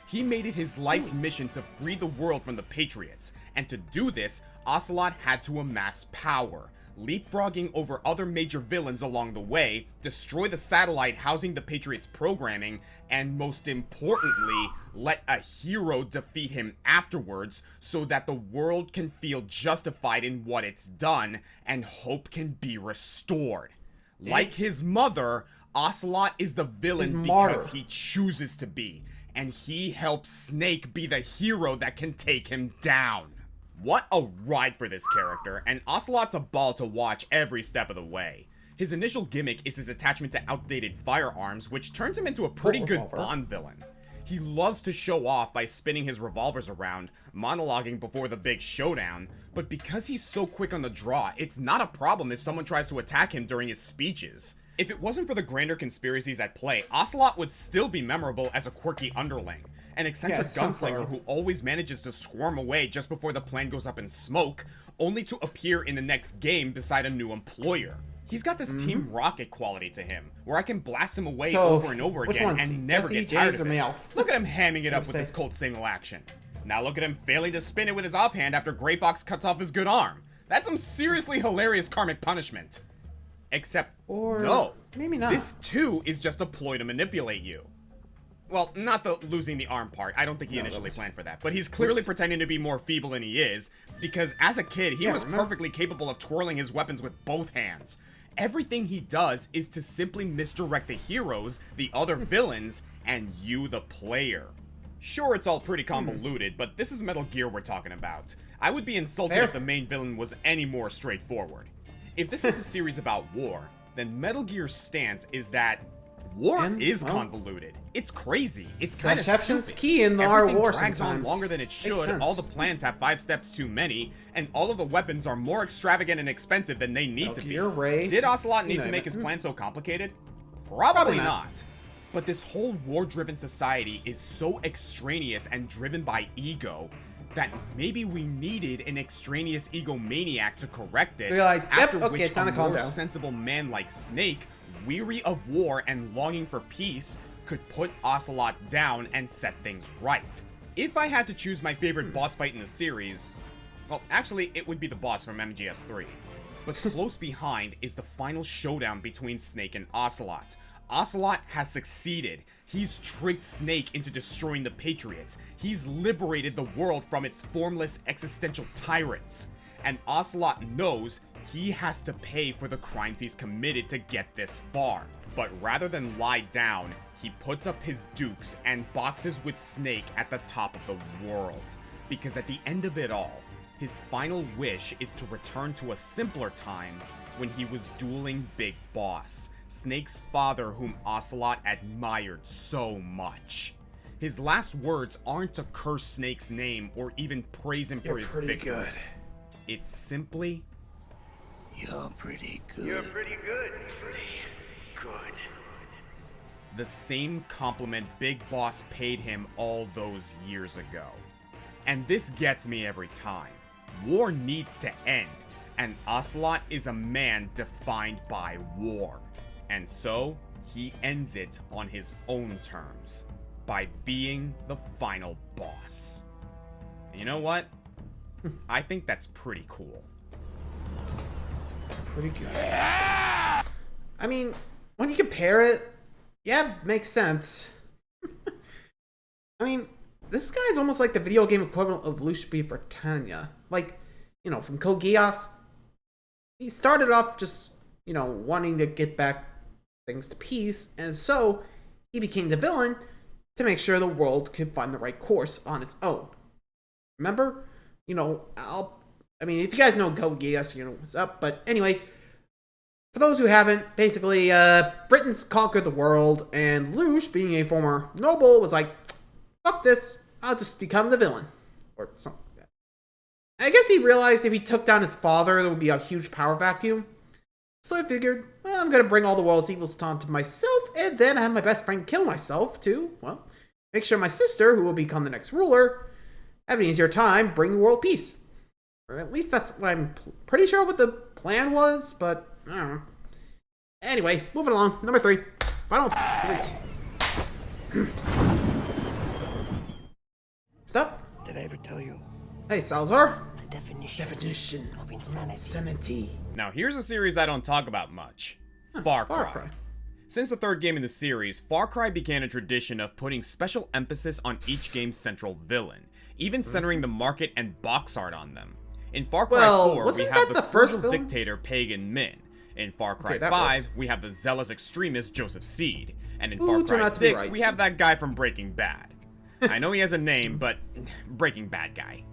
He made it his life's mission to free the world from the Patriots, and to do this, Ocelot had to amass power, leapfrogging over other major villains along the way, destroy the satellite housing the Patriots' programming, and most importantly, let a hero defeat him afterwards so that the world can feel justified in what it's done, and hope can be restored. Like his mother, Ocelot is the villain because he chooses to be, and he helps Snake be the hero that can take him down. What a ride for this character, and Ocelot's a ball to watch every step of the way. His initial gimmick is his attachment to outdated firearms, which turns him into a pretty good Bond villain. He loves to show off by spinning his revolvers around, monologuing before the big showdown, but because he's so quick on the draw, it's not a problem if someone tries to attack him during his speeches. If it wasn't for the grander conspiracies at play, Ocelot would still be memorable as a quirky underling, an eccentric gunslinger who always manages to squirm away just before the plan goes up in smoke, only to appear in the next game beside a new employer. He's got this Team Rocket quality to him, where I can blast him away So, over and over which again ones? and never Jesse, get tired James, of or it. Meowth? Look at him hamming it up with say? this cold single action. Now look at him failing to spin it with his offhand after Grey Fox cuts off his good arm. That's some seriously hilarious karmic punishment. Except, Or no. maybe not. This too is just a ploy to manipulate you. Well, not the losing the arm part. I don't think he initially planned for that. But he's clearly pretending to be more feeble than he is, because as a kid, he was perfectly capable of twirling his weapons with both hands. Everything he does is to simply misdirect the heroes, the other villains, and you, the player. Sure, it's all pretty convoluted, but this is Metal Gear we're talking about. I would be insulted if the main villain was any more straightforward. If this is a series about war, then Metal Gear's stance is that war is convoluted. It's crazy. It's kind of Deception's stupid. key in the art of war drags on sometimes. longer than it Makes should. sense. All the plans have 5 steps too many, and all of the weapons are more extravagant and expensive than they need to be. Gear, Ray, Did Ocelot need to name make it. his plan so complicated? Probably not. not. But this whole war-driven society is so extraneous and driven by ego that maybe we needed an extraneous egomaniac to correct it. Realize, yep, after okay, which time a to calm more down. sensible man like Snake, weary of war and longing for peace, could put Ocelot down and set things right. If I had to choose my favorite boss fight in the series, well, actually, it would be the boss from MGS3. But close behind is the final showdown between Snake and Ocelot. Ocelot has succeeded. He's tricked Snake into destroying the Patriots. He's liberated the world from its formless existential tyrants. And Ocelot knows he has to pay for the crimes he's committed to get this far. But rather than lie down, he puts up his dukes and boxes with Snake at the top of the world. Because at the end of it all, his final wish is to return to a simpler time when he was dueling Big Boss, Snake's father whom Ocelot admired so much. His last words aren't to curse Snake's name or even praise him for his victory. good. It's simply, You're pretty good. You're pretty good. Pretty good. the same compliment Big Boss paid him all those years ago. And this gets me every time. War needs to end, and Ocelot is a man defined by war. And so, he ends it on his own terms, by being the final boss. And you know what? I think that's pretty cool. Pretty good. I mean, when you compare it, yeah, makes sense. I mean, this guy's almost like the video game equivalent of Lucius B. Britannia. Like, you know, from Code Geass. He started off just, you know, wanting to get back things to peace, and so he became the villain to make sure the world could find the right course on its own. Remember? You know, I mean, if you guys know Code Geass, you know what's up, but anyway, for those who haven't, basically, Britain's conquered the world, and Luce, being a former noble, was like, fuck this, I'll just become the villain. Or something like that. I guess he realized if he took down his father, there would be a huge power vacuum. So I figured, well, I'm gonna bring all the world's evils onto myself, and then have my best friend kill myself, to, well, make sure my sister, who will become the next ruler, have an easier time bringing world peace. Or at least that's what I'm pretty sure what the plan was, but I don't know. Anyway, moving along. Number 3. Final 3. Stop. Did I ever tell you Hey, Salazar. the definition Of of insanity? Now here's a series I don't talk about much. Far Cry. Since the third game in the series, Far Cry began a tradition of putting special emphasis on each game's central villain, even centering the market and box art on them. In Far Cry 4, we wasn't have that the the first cruel villain? dictator Pagan Min. In Far Cry Okay, that 5, was. we have the zealous extremist Joseph Seed. And in Ooh, Far turned Cry out to be 6, right. we have that guy from Breaking Bad. I know he has a name, but Breaking Bad guy.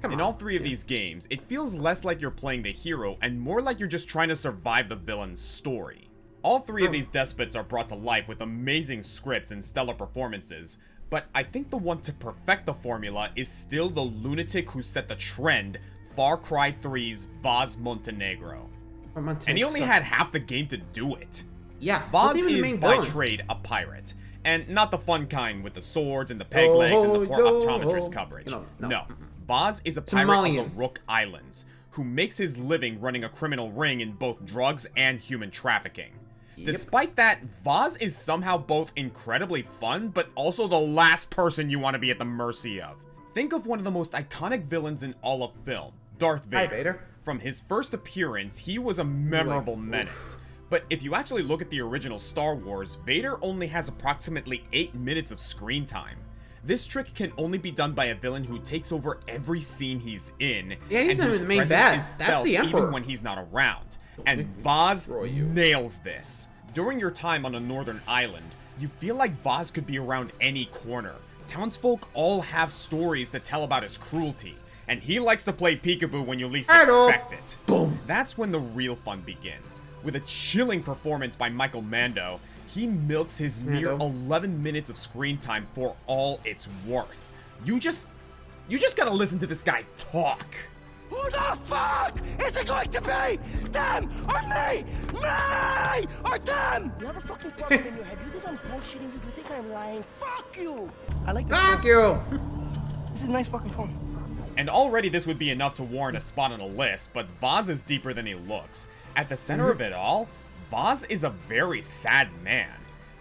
In all 3 of these games, it feels less like you're playing the hero and more like you're just trying to survive the villain's story. All 3 of these despots are brought to life with amazing scripts and stellar performances, but I think the one to perfect the formula is still the lunatic who set the trend, Far Cry 3's Vaas Montenegro. And he only had half the game to do it. Yeah, Vaas wasn't even the is main by villain. trade a pirate, and not the fun kind with the swords and the peg legs and the poor optometrist coverage. No. No. Vaas is a pirate of Somalian. the Rook Islands, who makes his living running a criminal ring in both drugs and human trafficking. Despite that, Vaas is somehow both incredibly fun, but also the last person you want to be at the mercy of. Think of one of the most iconic villains in all of film, Darth Vader. Hi, Vader. From his first appearance, he was a memorable menace. But if you actually look at the original Star Wars, Vader only has approximately 8 minutes of screen time. This trick can only be done by a villain who takes over every scene he's in, Yeah, he's and not whose even the main presence bad. is That's felt the Emperor. even when he's not around. And Vaas nails this. During your time on a northern island, you feel like Vaas could be around any corner. Townsfolk all have stories to tell about his cruelty, and he likes to play peekaboo when you least expect it. Boom! That's when the real fun begins. With a chilling performance by Michael Mando, he milks his mere 11 minutes of screen time for all it's worth. You just gotta listen to this guy talk. Who the fuck is it going to be? Them or me? Me or them? You have a fucking problem in your head. You think I'm bullshitting you? Do you think I'm lying? Fuck you! I like this. Fuck you! This is a nice fucking phone. And already this would be enough to warrant a spot on the list, but Vaas is deeper than he looks. At the center of it all, Vaas is a very sad man.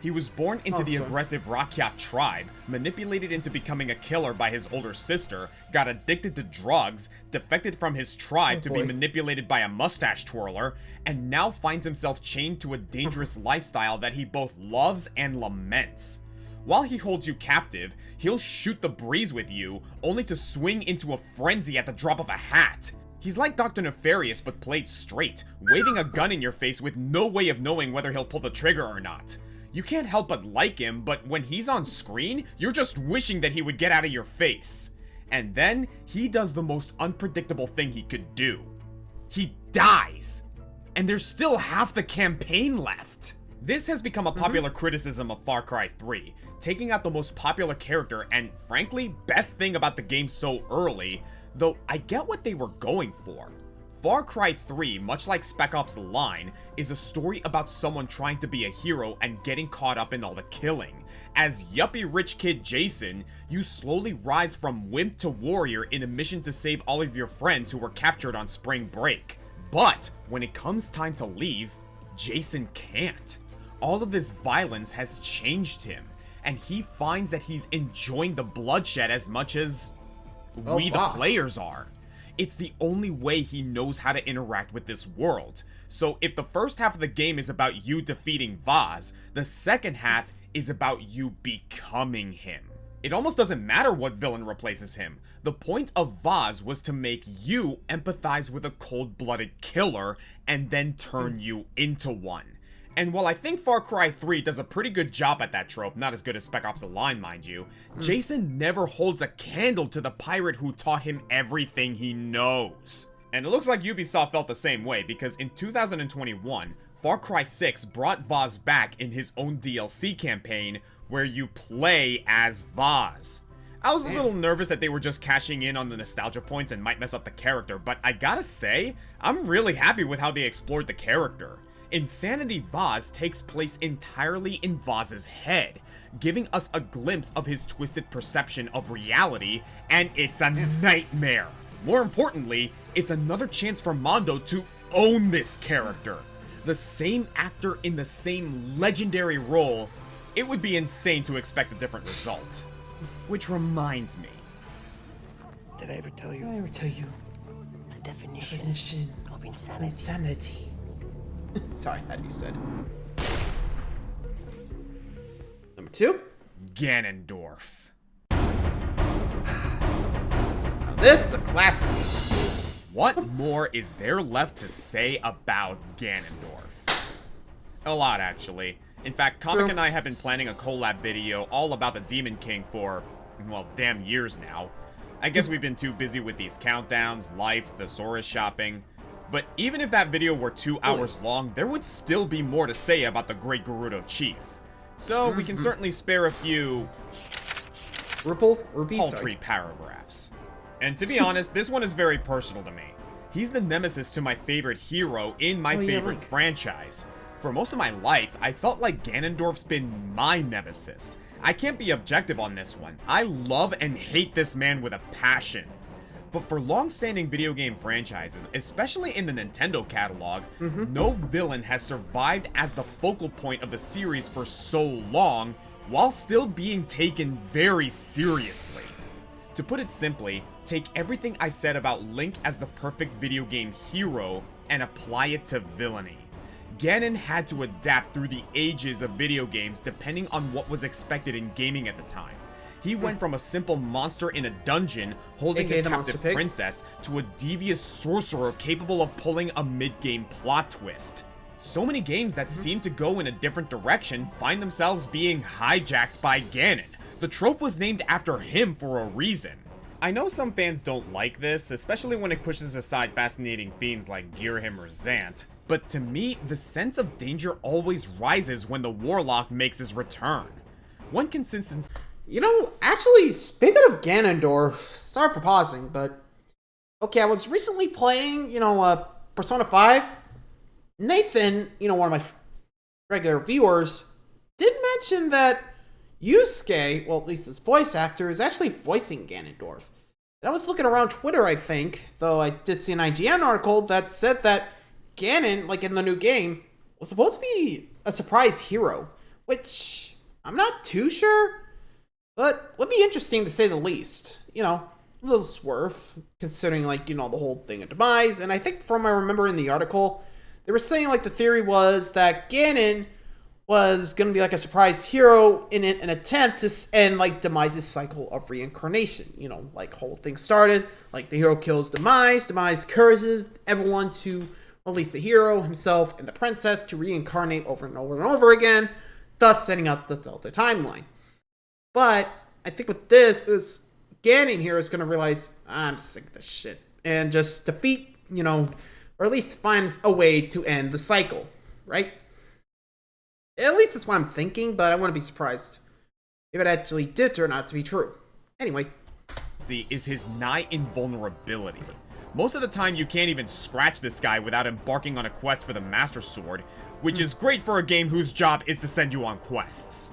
He was born into the aggressive Rakyat tribe, manipulated into becoming a killer by his older sister, got addicted to drugs, defected from his tribe to be manipulated by a mustache twirler, and now finds himself chained to a dangerous lifestyle that he both loves and laments. While he holds you captive, he'll shoot the breeze with you, only to swing into a frenzy at the drop of a hat. He's like Dr. Nefarious but played straight, waving a gun in your face with no way of knowing whether he'll pull the trigger or not. You can't help but like him, but when he's on screen, you're just wishing that he would get out of your face. And then, he does the most unpredictable thing he could do. He dies! And there's still half the campaign left! This has become a popular criticism of Far Cry 3, taking out the most popular character and, frankly, best thing about the game so early, though I get what they were going for. Far Cry 3, much like Spec Ops: The Line, is a story about someone trying to be a hero and getting caught up in all the killing. As yuppie rich kid Jason, you slowly rise from wimp to warrior in a mission to save all of your friends who were captured on spring break. But when it comes time to leave, Jason can't. All of this violence has changed him, and he finds that he's enjoying the bloodshed as much as we the players are. It's the only way he knows how to interact with this world. So if the first half of the game is about you defeating Vaas, the second half is about you becoming him. It almost doesn't matter what villain replaces him. The point of Vaas was to make you empathize with a cold-blooded killer and then turn you into one. And while I think Far Cry 3 does a pretty good job at that trope, not as good as Spec Ops: The Line, mind you, Jason never holds a candle to the pirate who taught him everything he knows. And it looks like Ubisoft felt the same way, because in 2021, Far Cry 6 brought Vaas back in his own DLC campaign, where you play as Vaas. I was a little nervous that they were just cashing in on the nostalgia points and might mess up the character, but I gotta say, I'm really happy with how they explored the character. Insanity Vaas takes place entirely in Vaas's head, giving us a glimpse of his twisted perception of reality, and it's a nightmare. More importantly, it's another chance for Mondo to own this character. The same actor in the same legendary role, it would be insane to expect a different result. Which reminds me. Did I ever tell you? The definition of insanity. Sorry, that you said. Number 2? Ganondorf. Now this is a classic. What more is there left to say about Ganondorf? A lot, actually. In fact, Comic and I have been planning a collab video all about the Demon King for, well, damn years now. I guess we've been too busy with these countdowns, life, thesaurus shopping. But even if that video were 2 hours long, there would still be more to say about the Great Gerudo Chief. So we can certainly spare a few paltry paragraphs. And to be honest, this one is very personal to me. He's the nemesis to my favorite hero in my favorite franchise. For most of my life, I felt like Ganondorf's been my nemesis. I can't be objective on this one. I love and hate this man with a passion. But for long-standing video game franchises, especially in the Nintendo catalog, no villain has survived as the focal point of the series for so long, while still being taken very seriously. To put it simply, take everything I said about Link as the perfect video game hero and apply it to villainy. Ganon had to adapt through the ages of video games depending on what was expected in gaming at the time. He went from a simple monster in a dungeon holding a captive princess to a devious sorcerer capable of pulling a mid-game plot twist. So many games that seem to go in a different direction find themselves being hijacked by Ganon. The trope was named after him for a reason. I know some fans don't like this, especially when it pushes aside fascinating fiends like Girahim or Zant, but to me, the sense of danger always rises when the Warlock makes his return. One consistency... You know, actually, speaking of Ganondorf, sorry for pausing, but... Okay, I was recently playing, Persona 5. Nathan, one of my regular viewers, did mention that Yusuke, well, at least this voice actor, is actually voicing Ganondorf. And I was looking around Twitter, I think, though I did see an IGN article that said that Ganon, like in the new game, was supposed to be a surprise hero, which I'm not too sure, but would be interesting to say the least. A little swerve, considering, the whole thing of demise. And I think from what I remember in the article, they were saying, the theory was that Ganon was going to be, a surprise hero in an attempt to end, Demise's cycle of reincarnation. Whole thing started, the hero kills Demise, Demise curses everyone to, well, at least the hero, himself, and the princess to reincarnate over and over and over again, thus setting up the Zelda timeline. But I think with this, is Ganon here is going to realize, I'm sick of this shit, and just defeat, or at least find a way to end the cycle, right? At least that's what I'm thinking, but I wouldn't be surprised if it actually did turn out to be true. Anyway. Is his nigh invulnerability. Most of the time you can't even scratch this guy without embarking on a quest for the Master Sword, which is great for a game whose job is to send you on quests.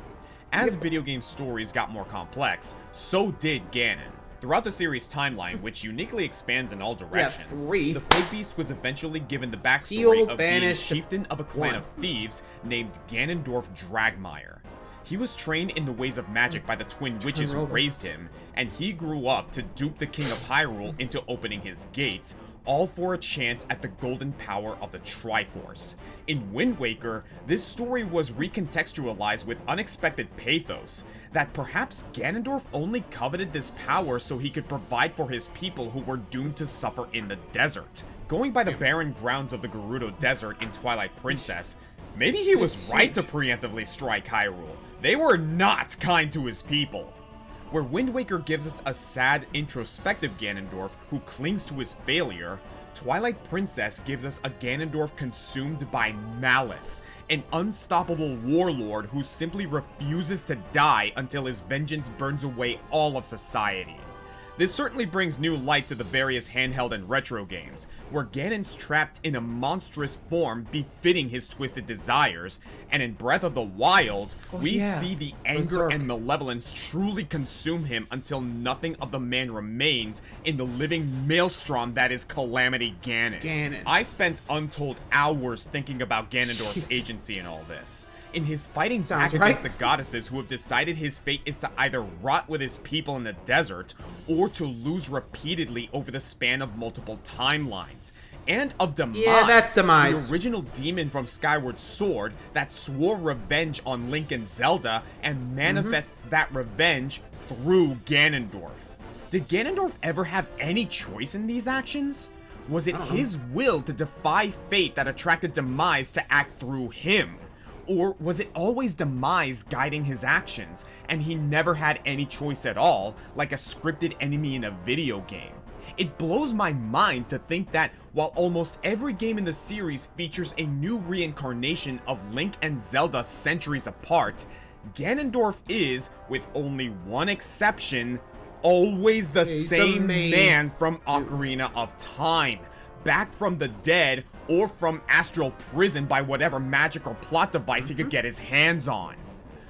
As video game stories got more complex, so did Ganon. Throughout the series' timeline, which uniquely expands in all directions, the Big Beast was eventually given the backstory of being chieftain of a clan of thieves named Ganondorf Dragmire. He was trained in the ways of magic by the twin witches who raised him, and he grew up to dupe the King of Hyrule into opening his gates, all for a chance at the golden power of the Triforce. In Wind Waker, this story was recontextualized with unexpected pathos, that perhaps Ganondorf only coveted this power so he could provide for his people who were doomed to suffer in the desert. Going by the barren grounds of the Gerudo Desert in Twilight Princess, maybe he was right to preemptively strike Hyrule. They were not kind to his people. Where Wind Waker gives us a sad, introspective Ganondorf who clings to his failure, Twilight Princess gives us a Ganondorf consumed by malice, an unstoppable warlord who simply refuses to die until his vengeance burns away all of society. This certainly brings new light to the various handheld and retro games, where Ganon's trapped in a monstrous form befitting his twisted desires, and in Breath of the Wild, we see the anger and malevolence truly consume him until nothing of the man remains in the living maelstrom that is Calamity Ganon. I've spent untold hours thinking about Ganondorf's agency in all this. In his fighting back against the goddesses who have decided his fate is to either rot with his people in the desert, or to lose repeatedly over the span of multiple timelines. And of Demise, that's Demise, the original demon from Skyward Sword that swore revenge on Link and Zelda and manifests that revenge through Ganondorf. Did Ganondorf ever have any choice in these actions? Was it his will to defy fate that attracted Demise to act through him? Or was it always Demise guiding his actions, and he never had any choice at all, like a scripted enemy in a video game? It blows my mind to think that while almost every game in the series features a new reincarnation of Link and Zelda centuries apart, Ganondorf is, with only one exception, always the same man from Ocarina of Time, back from the dead or from astral prison by whatever magic or plot device he could get his hands on.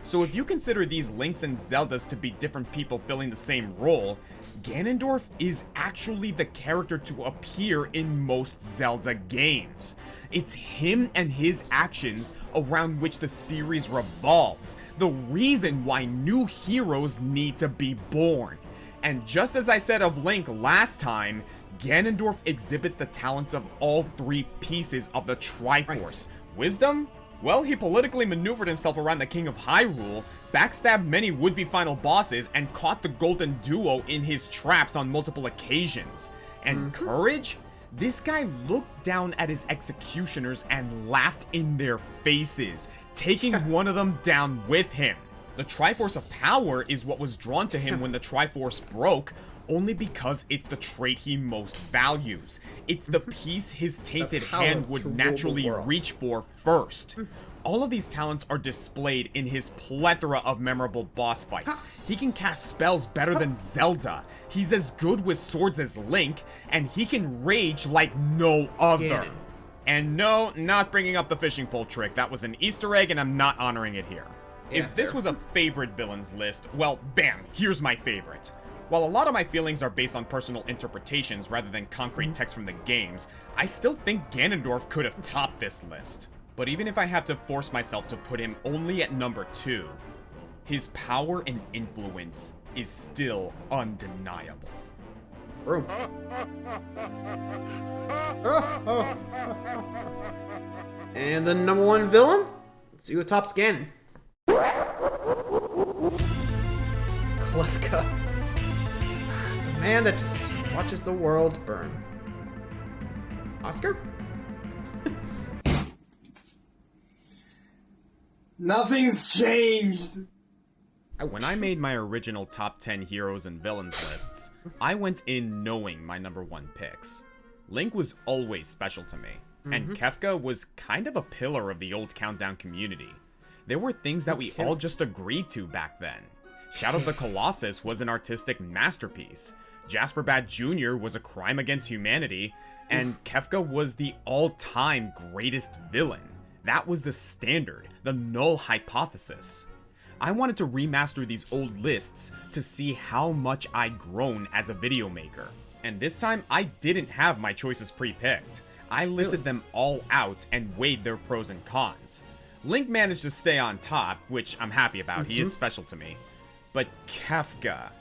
So if you consider these Links and Zeldas to be different people filling the same role, Ganondorf is actually the character to appear in most Zelda games. It's him and his actions around which the series revolves, the reason why new heroes need to be born. And just as I said of Link last time, Ganondorf exhibits the talents of all three pieces of the Triforce. Wisdom? Well, he politically maneuvered himself around the King of Hyrule, backstabbed many would-be final bosses, and caught the Golden Duo in his traps on multiple occasions. And courage? This guy looked down at his executioners and laughed in their faces, taking one of them down with him. The Triforce of Power is what was drawn to him when the Triforce broke, only because it's the trait he most values. It's the piece his tainted hand would naturally reach for first. All of these talents are displayed in his plethora of memorable boss fights. He can cast spells better than Zelda, he's as good with swords as Link, and he can rage like no other. And no, not bringing up the fishing pole trick. That was an Easter egg and I'm not honoring it here. If this was a favorite villains list, well, bam, here's my favorite. While a lot of my feelings are based on personal interpretations rather than concrete text from the games, I still think Ganondorf could have topped this list. But even if I have to force myself to put him only at number 2, his power and influence is still undeniable. And the number 1 villain? Let's see who tops Ganon. Kefka. The man that just watches the world burn. Oscar? Nothing's changed! When I made my original top 10 heroes and villains lists, I went in knowing my number 1 picks. Link was always special to me, and Kefka was kind of a pillar of the old Countdown community. There were things that we all just agreed to back then. Shadow of the Colossus was an artistic masterpiece, Jasper Bad Jr. was a crime against humanity, and Kefka was the all-time greatest villain. That was the standard, the null hypothesis. I wanted to remaster these old lists to see how much I'd grown as a video maker. And this time, I didn't have my choices pre-picked. I listed them all out and weighed their pros and cons. Link managed to stay on top, which I'm happy about, he is special to me. But Kefka,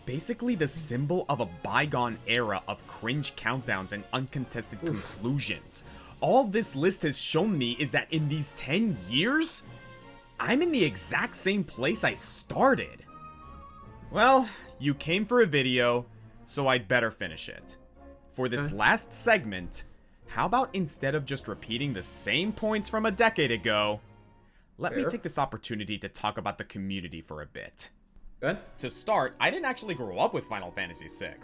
basically the symbol of a bygone era of cringe countdowns and uncontested conclusions. All this list has shown me is that in these 10 years, I'm in the exact same place I started. Well, you came for a video, so I'd better finish it. For this last segment, how about instead of just repeating the same points from a decade ago, let me take this opportunity to talk about the community for a bit. Good. To start, I didn't actually grow up with Final Fantasy VI.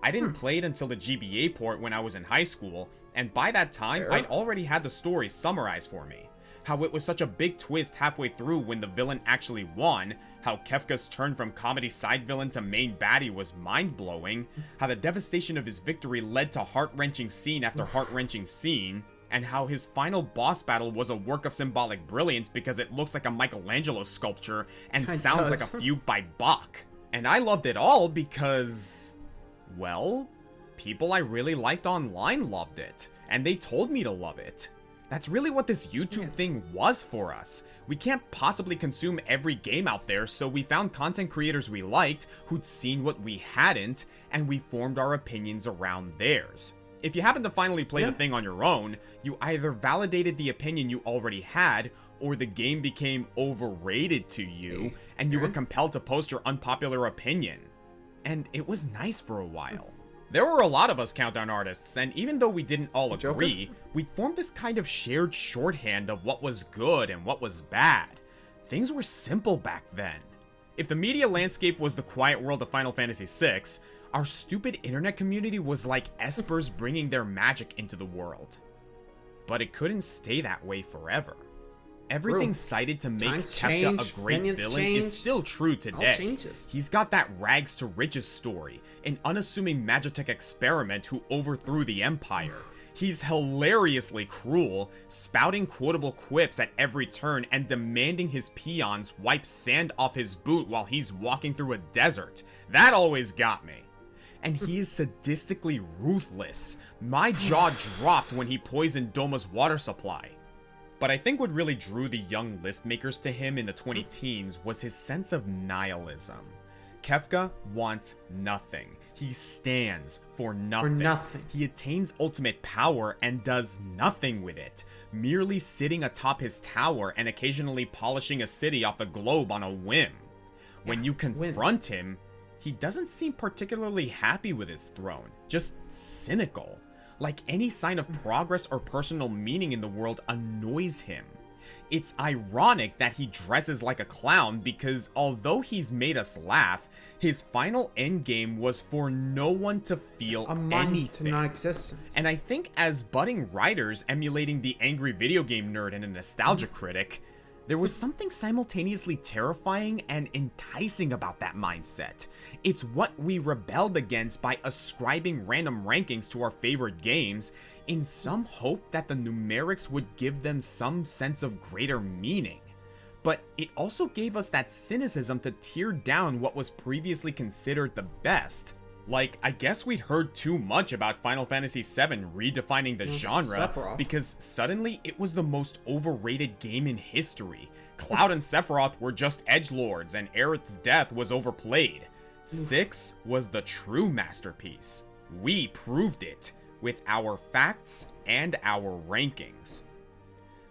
I didn't play it until the GBA port when I was in high school, and by that time, I'd already had the story summarized for me. How it was such a big twist halfway through when the villain actually won, how Kefka's turn from comedy side villain to main baddie was mind-blowing, how the devastation of his victory led to heart-wrenching scene after heart-wrenching scene, and how his final boss battle was a work of symbolic brilliance because it looks like a Michelangelo sculpture and sounds like a fugue by Bach. And I loved it all because, well, people I really liked online loved it, and they told me to love it. That's really what this YouTube thing was for us. We can't possibly consume every game out there, so we found content creators we liked who'd seen what we hadn't, and we formed our opinions around theirs. If you happen to finally play the thing on your own, you either validated the opinion you already had, or the game became overrated to you, and you were compelled to post your unpopular opinion. And it was nice for a while. There were a lot of us Countdown artists, and even though we didn't all agree, we formed this kind of shared shorthand of what was good and what was bad. Things were simple back then. If the media landscape was the quiet world of Final Fantasy VI, our stupid internet community was like espers bringing their magic into the world. But it couldn't stay that way forever. Everything cited to make Kefka a great villain is still true today. He's got that rags to riches story, an unassuming Magitech experiment who overthrew the Empire. He's hilariously cruel, spouting quotable quips at every turn and demanding his peons wipe sand off his boot while he's walking through a desert. That always got me. and he is sadistically ruthless. My jaw dropped when he poisoned Doma's water supply. But I think what really drew the young list makers to him in the 20-teens was his sense of nihilism. Kefka wants nothing. He stands for nothing. He attains ultimate power and does nothing with it, merely sitting atop his tower and occasionally polishing a city off the globe on a whim. When you confront him, he doesn't seem particularly happy with his throne, just cynical. Like any sign of progress or personal meaning in the world annoys him. It's ironic that he dresses like a clown because although he's made us laugh, his final endgame was for no one to feel anything. To non-existence. And I think as budding writers emulating the angry video game nerd and a nostalgia critic, there was something simultaneously terrifying and enticing about that mindset. It's what we rebelled against by ascribing random rankings to our favorite games in some hope that the numerics would give them some sense of greater meaning. But it also gave us that cynicism to tear down what was previously considered the best. Like, I guess we'd heard too much about Final Fantasy VII redefining the genre because suddenly it was the most overrated game in history. Cloud and Sephiroth were just edgelords and Aerith's death was overplayed. 6 was the true masterpiece. We proved it with our facts and our rankings.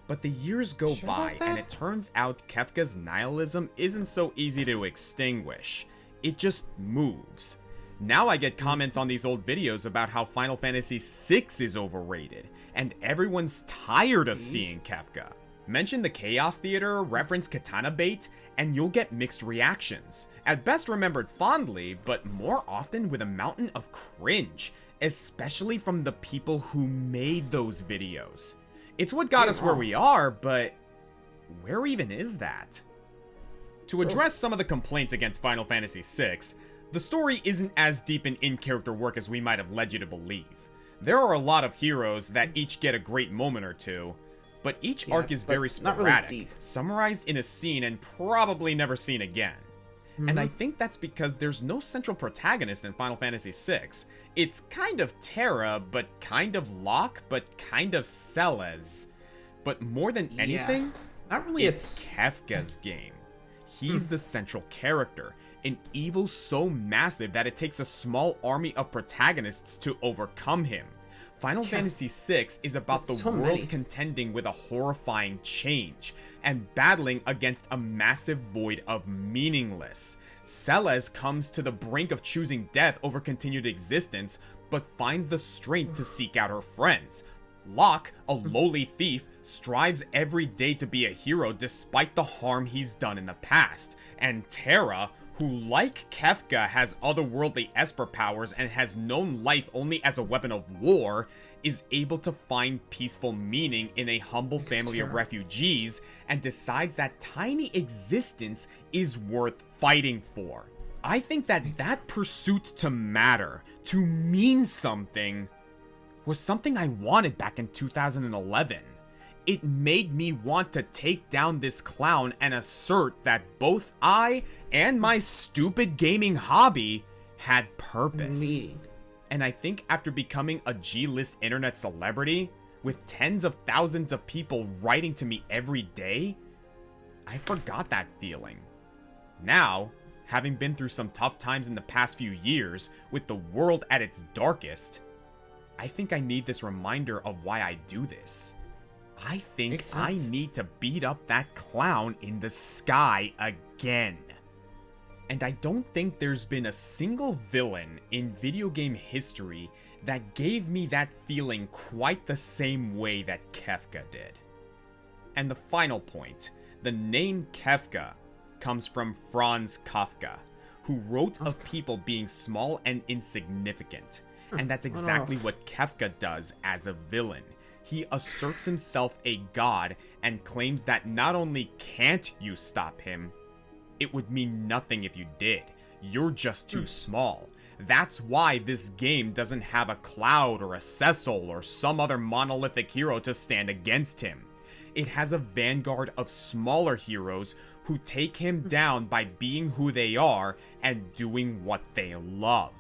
But the years go by and it turns out Kefka's nihilism isn't so easy to extinguish. It just moves. Now I get comments on these old videos about how Final Fantasy VI is overrated, and everyone's tired of seeing Kefka. Mention the Chaos Theater, reference Katana Bait, and you'll get mixed reactions. At best remembered fondly, but more often with a mountain of cringe, especially from the people who made those videos. It's what got us where we are, but where even is that? To address some of the complaints against Final Fantasy VI, the story isn't as deep in in-character work as we might have led you to believe. There are a lot of heroes that each get a great moment or two, but each arc is very sporadic, summarized in a scene and probably never seen again. And I think that's because there's no central protagonist in Final Fantasy VI. It's kind of Terra, but kind of Locke, but kind of Celes. But more than anything, it's Kefka's game. He's the central character, an evil so massive that it takes a small army of protagonists to overcome him. Final Fantasy VI is about the world contending with a horrifying change and battling against a massive void of meaningless. Celes comes to the brink of choosing death over continued existence, but finds the strength to seek out her friends. Locke, a lowly thief, strives every day to be a hero despite the harm he's done in the past. And Terra, who like Kefka has otherworldly Esper powers and has known life only as a weapon of war, is able to find peaceful meaning in a humble family of refugees and decides that tiny existence is worth fighting for. I think that pursuit to matter, to mean something, was something I wanted back in 2011. It made me want to take down this clown and assert that both I and my stupid gaming hobby had purpose. And I think after becoming a G-list internet celebrity, with tens of thousands of people writing to me every day, I forgot that feeling. Now, having been through some tough times in the past few years, with the world at its darkest, I think I need this reminder of why I do this. I think I need to beat up that clown in the sky again. And I don't think there's been a single villain in video game history that gave me that feeling quite the same way that Kefka did. And the final point, the name Kefka comes from Franz Kafka, who wrote of people being small and insignificant. And that's exactly what Kefka does as a villain. He asserts himself a god and claims that not only can't you stop him, it would mean nothing if you did. You're just too small. That's why this game doesn't have a Cloud or a Cecil or some other monolithic hero to stand against him. It has a vanguard of smaller heroes who take him down by being who they are and doing what they love.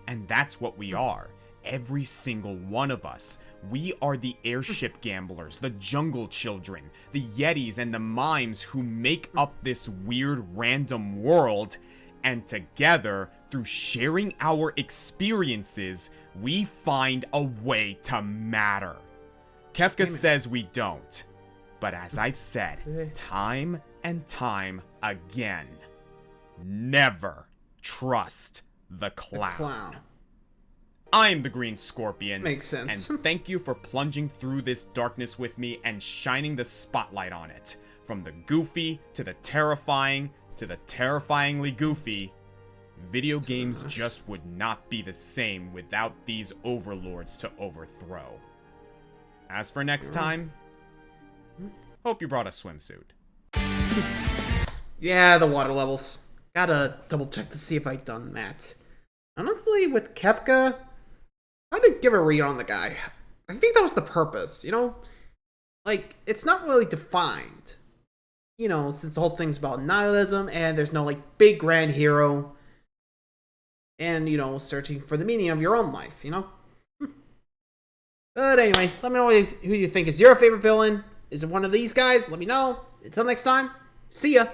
And that's what we are. Every single one of us. We are the airship gamblers, the jungle children, the yetis and the mimes who make up this weird random world. And together, through sharing our experiences, we find a way to matter. Kefka says we don't. But as I've said, time and time again, never trust the clown. I'm the Green Scorpion. Makes sense. And thank you for plunging through this darkness with me and shining the spotlight on it. From the goofy to the terrifying to the terrifyingly goofy, video games just would not be the same without these overlords to overthrow. As for next time, hope you brought a swimsuit. Yeah, the water levels. Gotta double check to see if I've done that. Honestly, with Kefka, I didn't give a read on the guy. I think that was the purpose, you know? Like, it's not really defined. You know, since the whole thing's about nihilism, and there's no, like, big grand hero. And, you know, searching for the meaning of your own life, you know? But anyway, let me know who you think is your favorite villain. Is it one of these guys? Let me know. Until next time, see ya!